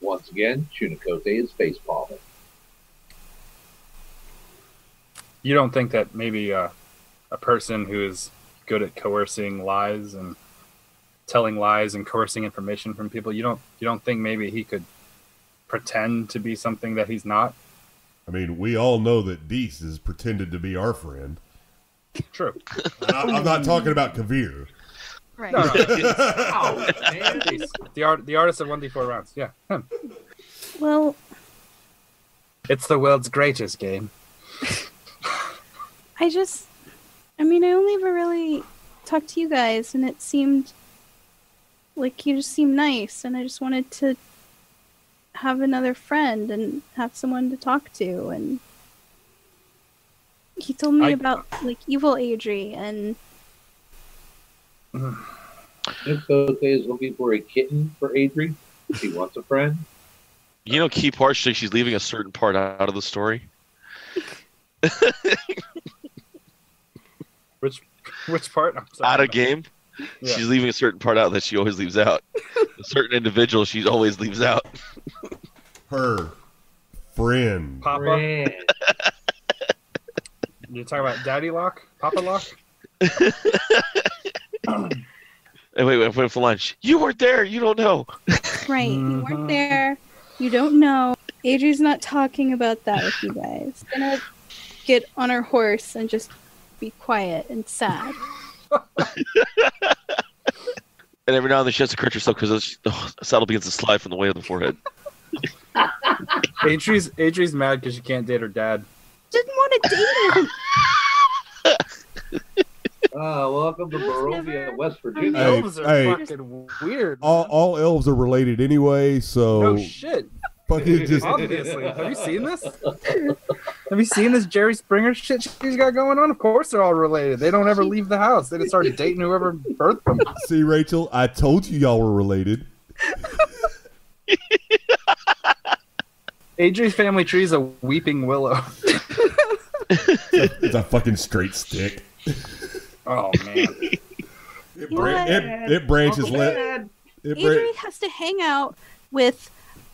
Once again, Chunicote is face palming. You don't think that maybe a person who is good at coercing lies and telling lies and coercing information from people, you don't think maybe he could pretend to be something that he's not? I mean, we all know that Deese has pretended to be our friend. True. I'm not talking about Kavir. right. No, no. Oh, man. The artist of 1d4 rounds. Yeah, him. Well, It's the world's greatest game. I only ever really talked to you guys, and it seemed like you just seemed nice, and I just wanted to have another friend and have someone to talk to, and he told me about like evil Adri, and Chunicote is looking for a kitten for Adri. She wants a friend. You know, key part, she's leaving a certain part out of the story. Which part? I'm sorry. Out of game. Yeah. She's leaving a certain part out that she always leaves out. A certain individual she always leaves out. Her friend. Papa. Friend. You're talking about Daddy Lock? Papa Lock? Hey, wait, for lunch. You weren't there. You don't know. right, you weren't there, you don't know. Adri's not talking about that with you guys. Gonna get on her horse and just be quiet and sad. And every now and then she has to correct herself because the saddle begins to slide from the way of the forehead. Adri's mad because she can't date her dad. Didn't want to date him. Welcome to It was Barovia, never- West Virginia. Hey, Elves are hey. fucking weird. All elves are related anyway, so No shit. fucking just Obviously. Have you seen this? Have you seen this Jerry Springer shit she's got going on? Of course they're all related. They don't ever leave the house. They just start dating whoever birthed them. see, Rachel. I told you y'all were related. Adri's family tree is a weeping willow. It's a fucking straight stick. Oh man. It branches. Dad. Adri has to hang out with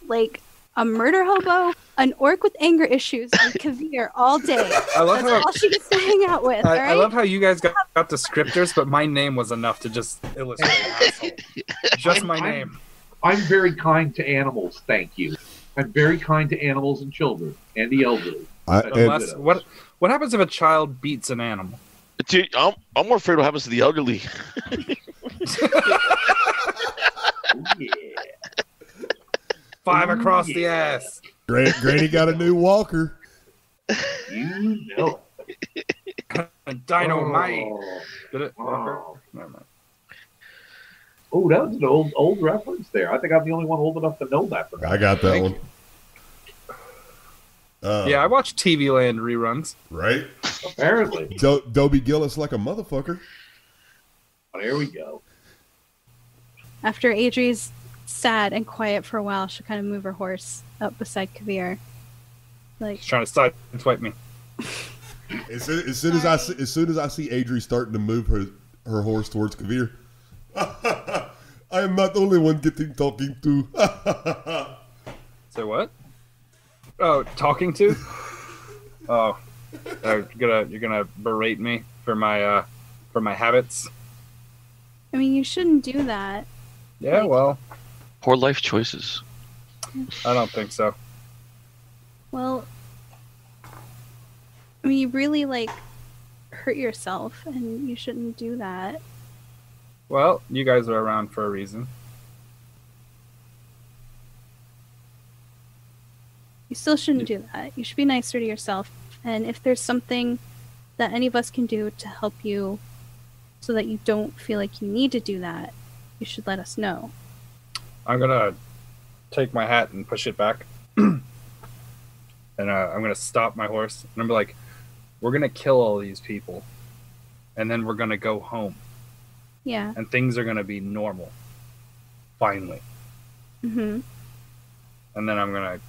like a murder hobo, an orc with anger issues, and Kavir all day. I love That's how all she gets to hang out with. I alright? love how you guys got descriptors, but my name was enough to just illustrate an asshole. Just my name. I'm very kind to animals, thank you. I'm very kind to animals and children and the elderly. Unless what happens if a child beats an animal? Dude, I'm more afraid what happens to the elderly. Oh, yeah. 5 across the Yeah. ass. Granny got a new walker. You know. Dynamite. Oh, Did it? oh. Never mind. Oh, that was an old reference there. I think I'm the only one old enough to know that. I got that Thank one. Yeah, I watch TV Land reruns. Right. Apparently. Dobie Gillis like a motherfucker. There we go. After Adri's sad and quiet for a while, she'll kind of move her horse up beside Kavir. Like, She's trying to sideswipe me. As soon as I see Adri starting to move her horse towards Kavir, I am not the only one getting talking to. Say what? Oh, talking to? Oh, you're gonna berate me for my habits? I mean, you shouldn't do that. Yeah, well, Poor life choices. I don't think so. Well, I mean, you really like hurt yourself, and you shouldn't do that. Well, you guys are around for a reason. You still shouldn't do that. You should be nicer to yourself. And if there's something that any of us can do to help you so that you don't feel like you need to do that, you should let us know. I'm gonna take my hat and push it back, and I'm gonna stop my horse. And I'm gonna be like, "We're gonna kill all these people, and then we're gonna go home. Yeah. and things are gonna be normal. Finally. Mm-hmm. And then I'm gonna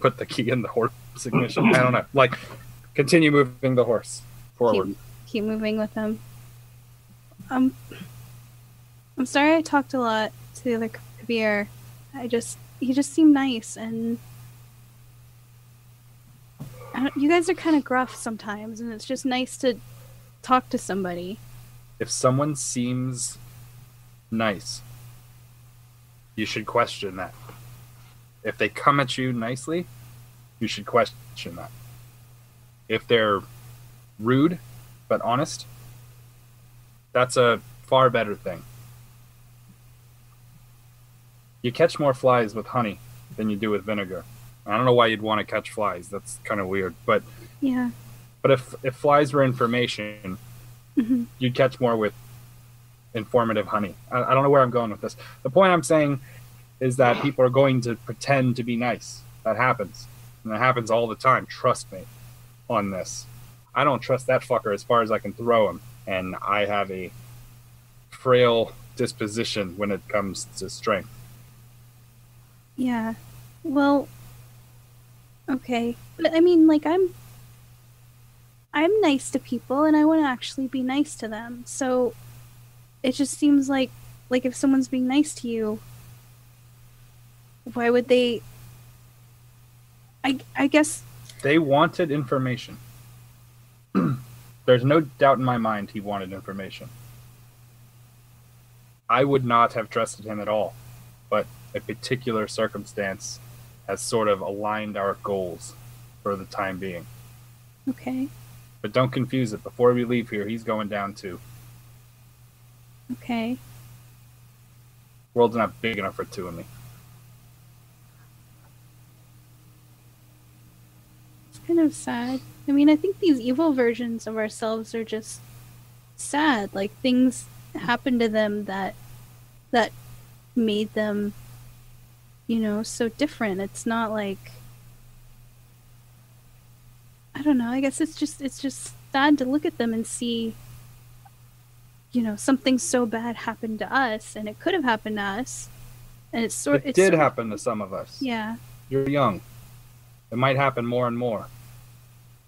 put the key in the horse ignition. I don't know. Like, continue moving the horse forward. Keep moving with him. I'm sorry I talked a lot to the other Kabir. He just seemed nice, and you guys are kind of gruff sometimes, and it's just nice to talk to somebody. If someone seems nice, you should question that. If they come at you nicely, you should question that. If they're rude but honest, that's a far better thing. You catch more flies with honey than you do with vinegar. I don't know why you'd want to catch flies. That's kind of weird. But Yeah. But if flies were information, Mm-hmm. you'd catch more with informative honey. I don't know where I'm going with this. The point I'm saying is that people are going to pretend to be nice. That happens. And that happens all the time. Trust me on this. I don't trust that fucker as far as I can throw him. And I have a frail disposition when it comes to strength. Yeah. Well, okay. But I mean, like, I'm nice to people, and I want to actually be nice to them. So it just seems like if someone's being nice to you, why would they? I guess They wanted information. There's no doubt in my mind he wanted information. I would not have trusted him at all, but a particular circumstance has sort of aligned our goals for the time being. okay. But don't confuse it. Before we leave here, he's going down too. Okay. World's not big enough for two of me. It's kind of sad. I mean, I think these evil versions of ourselves are just sad. Like, things happen to them that made them, so different. It's not like, I don't know. I guess it's just sad to look at them and see, something so bad happened to us, and it could have happened to us, and It did happen to some of us. Yeah. You're young. It might happen more and more.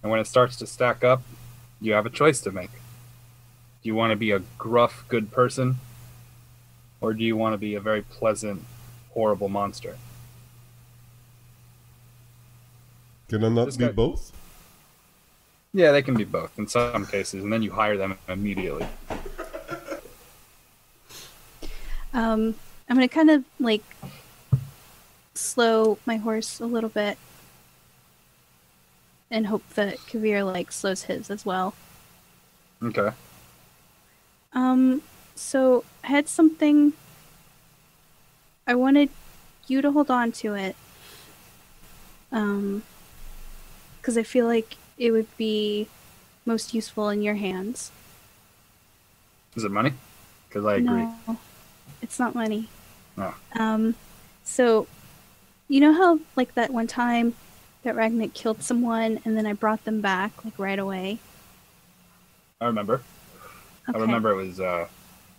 And when it starts to stack up, you have a choice to make. Do you want to be a gruff, good person? Or do you want to be a very pleasant, horrible monster? Can I not This be guy- both? Yeah, they can be both in some cases, and then you hire them immediately. I'm gonna kind of like slow my horse a little bit and hope that Kavir like slows his as well. Okay. So I had something. I wanted you to hold on to it. Because I feel like it would be most useful in your hands. Is it money? Because I agree. No, it's not money. Oh. So, you know how, like, that one time that Ragnik killed someone and then I brought them back, like, right away? I remember. Okay. I remember it was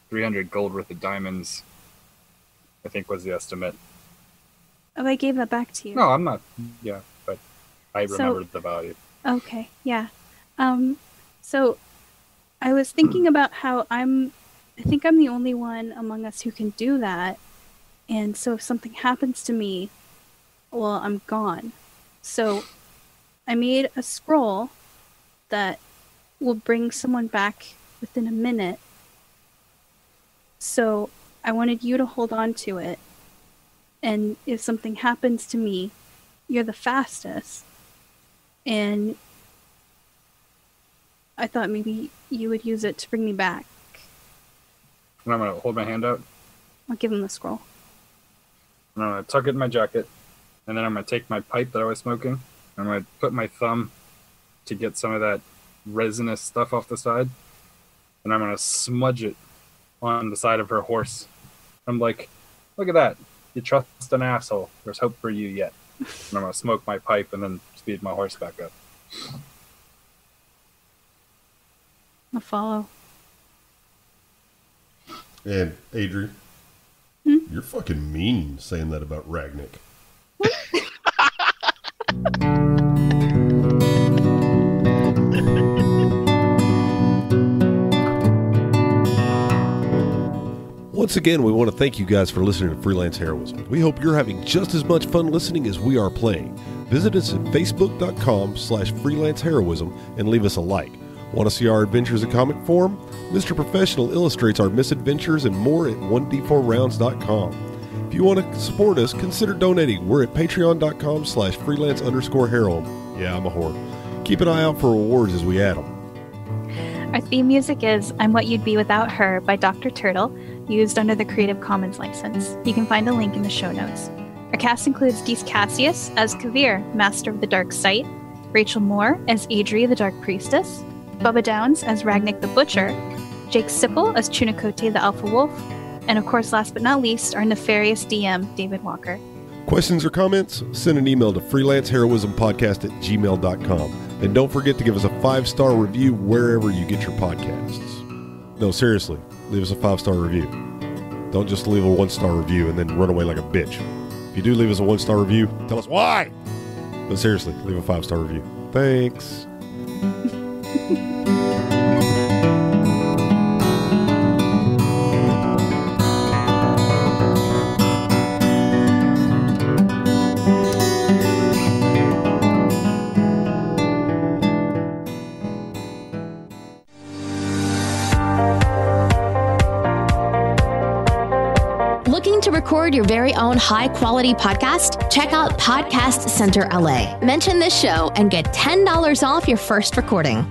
300 gold worth of diamonds, I think was the estimate. Oh, I gave that back to you. No, I'm not. Yeah, but I So- remembered the value. Okay, yeah. So I was thinking about how I think I'm the only one among us who can do that. And so if something happens to me, well, I'm gone. So I made a scroll that will bring someone back within a minute. So I wanted you to hold on to it. And if something happens to me, you're the fastest. And I thought maybe you would use it to bring me back. And I'm going to hold my hand out, I'll give him the scroll. and I'm going to tuck it in my jacket, and then I'm going to take my pipe that I was smoking, and I'm going to put my thumb to get some of that resinous stuff off the side, and I'm going to smudge it on the side of her horse. I'm like, look at that. You trust an asshole. There's hope for you yet. And I'm going to smoke my pipe and then speed my horse back up. I'll follow. And Adri, you're fucking mean saying that about Ragnick. Once again, we want to thank you guys for listening to Freelance Heroism. We hope you're having just as much fun listening as we are playing. Visit us at facebook.com/freelanceheroism and leave us a like. Want to see our adventures in comic form? Mr. Professional illustrates our misadventures and more at 1d4rounds.com. If you want to support us, consider donating. We're at patreon.com/freelance_heroism. Yeah, I'm a whore. Keep an eye out for rewards as we add them. Our theme music is I'm What You'd Be Without Her by Dr. Turtle, used under the Creative Commons license. You can find a link in the show notes. Our cast includes Dees Cassius as Kavir, Master of the Dark Sight, Rachel Moore as Adri, the Dark Priestess, Bubba Downs as Ragnick the Butcher, Jake Sipple as Chunikote, the Alpha Wolf, and of course, last but not least, our nefarious DM, David Walker. Questions or comments? Send an email to freelanceheroismpodcast@gmail.com. And don't forget to give us a 5-star review wherever you get your podcasts. No, seriously, leave us a 5-star review. Don't just leave a 1-star review and then run away like a bitch. If you do leave us a 1-star review, tell us why. But seriously, leave a 5-star review. Thanks. Looking to record your very own high-quality podcast? Check out Podcast Center LA. Mention this show and get $10 off your first recording.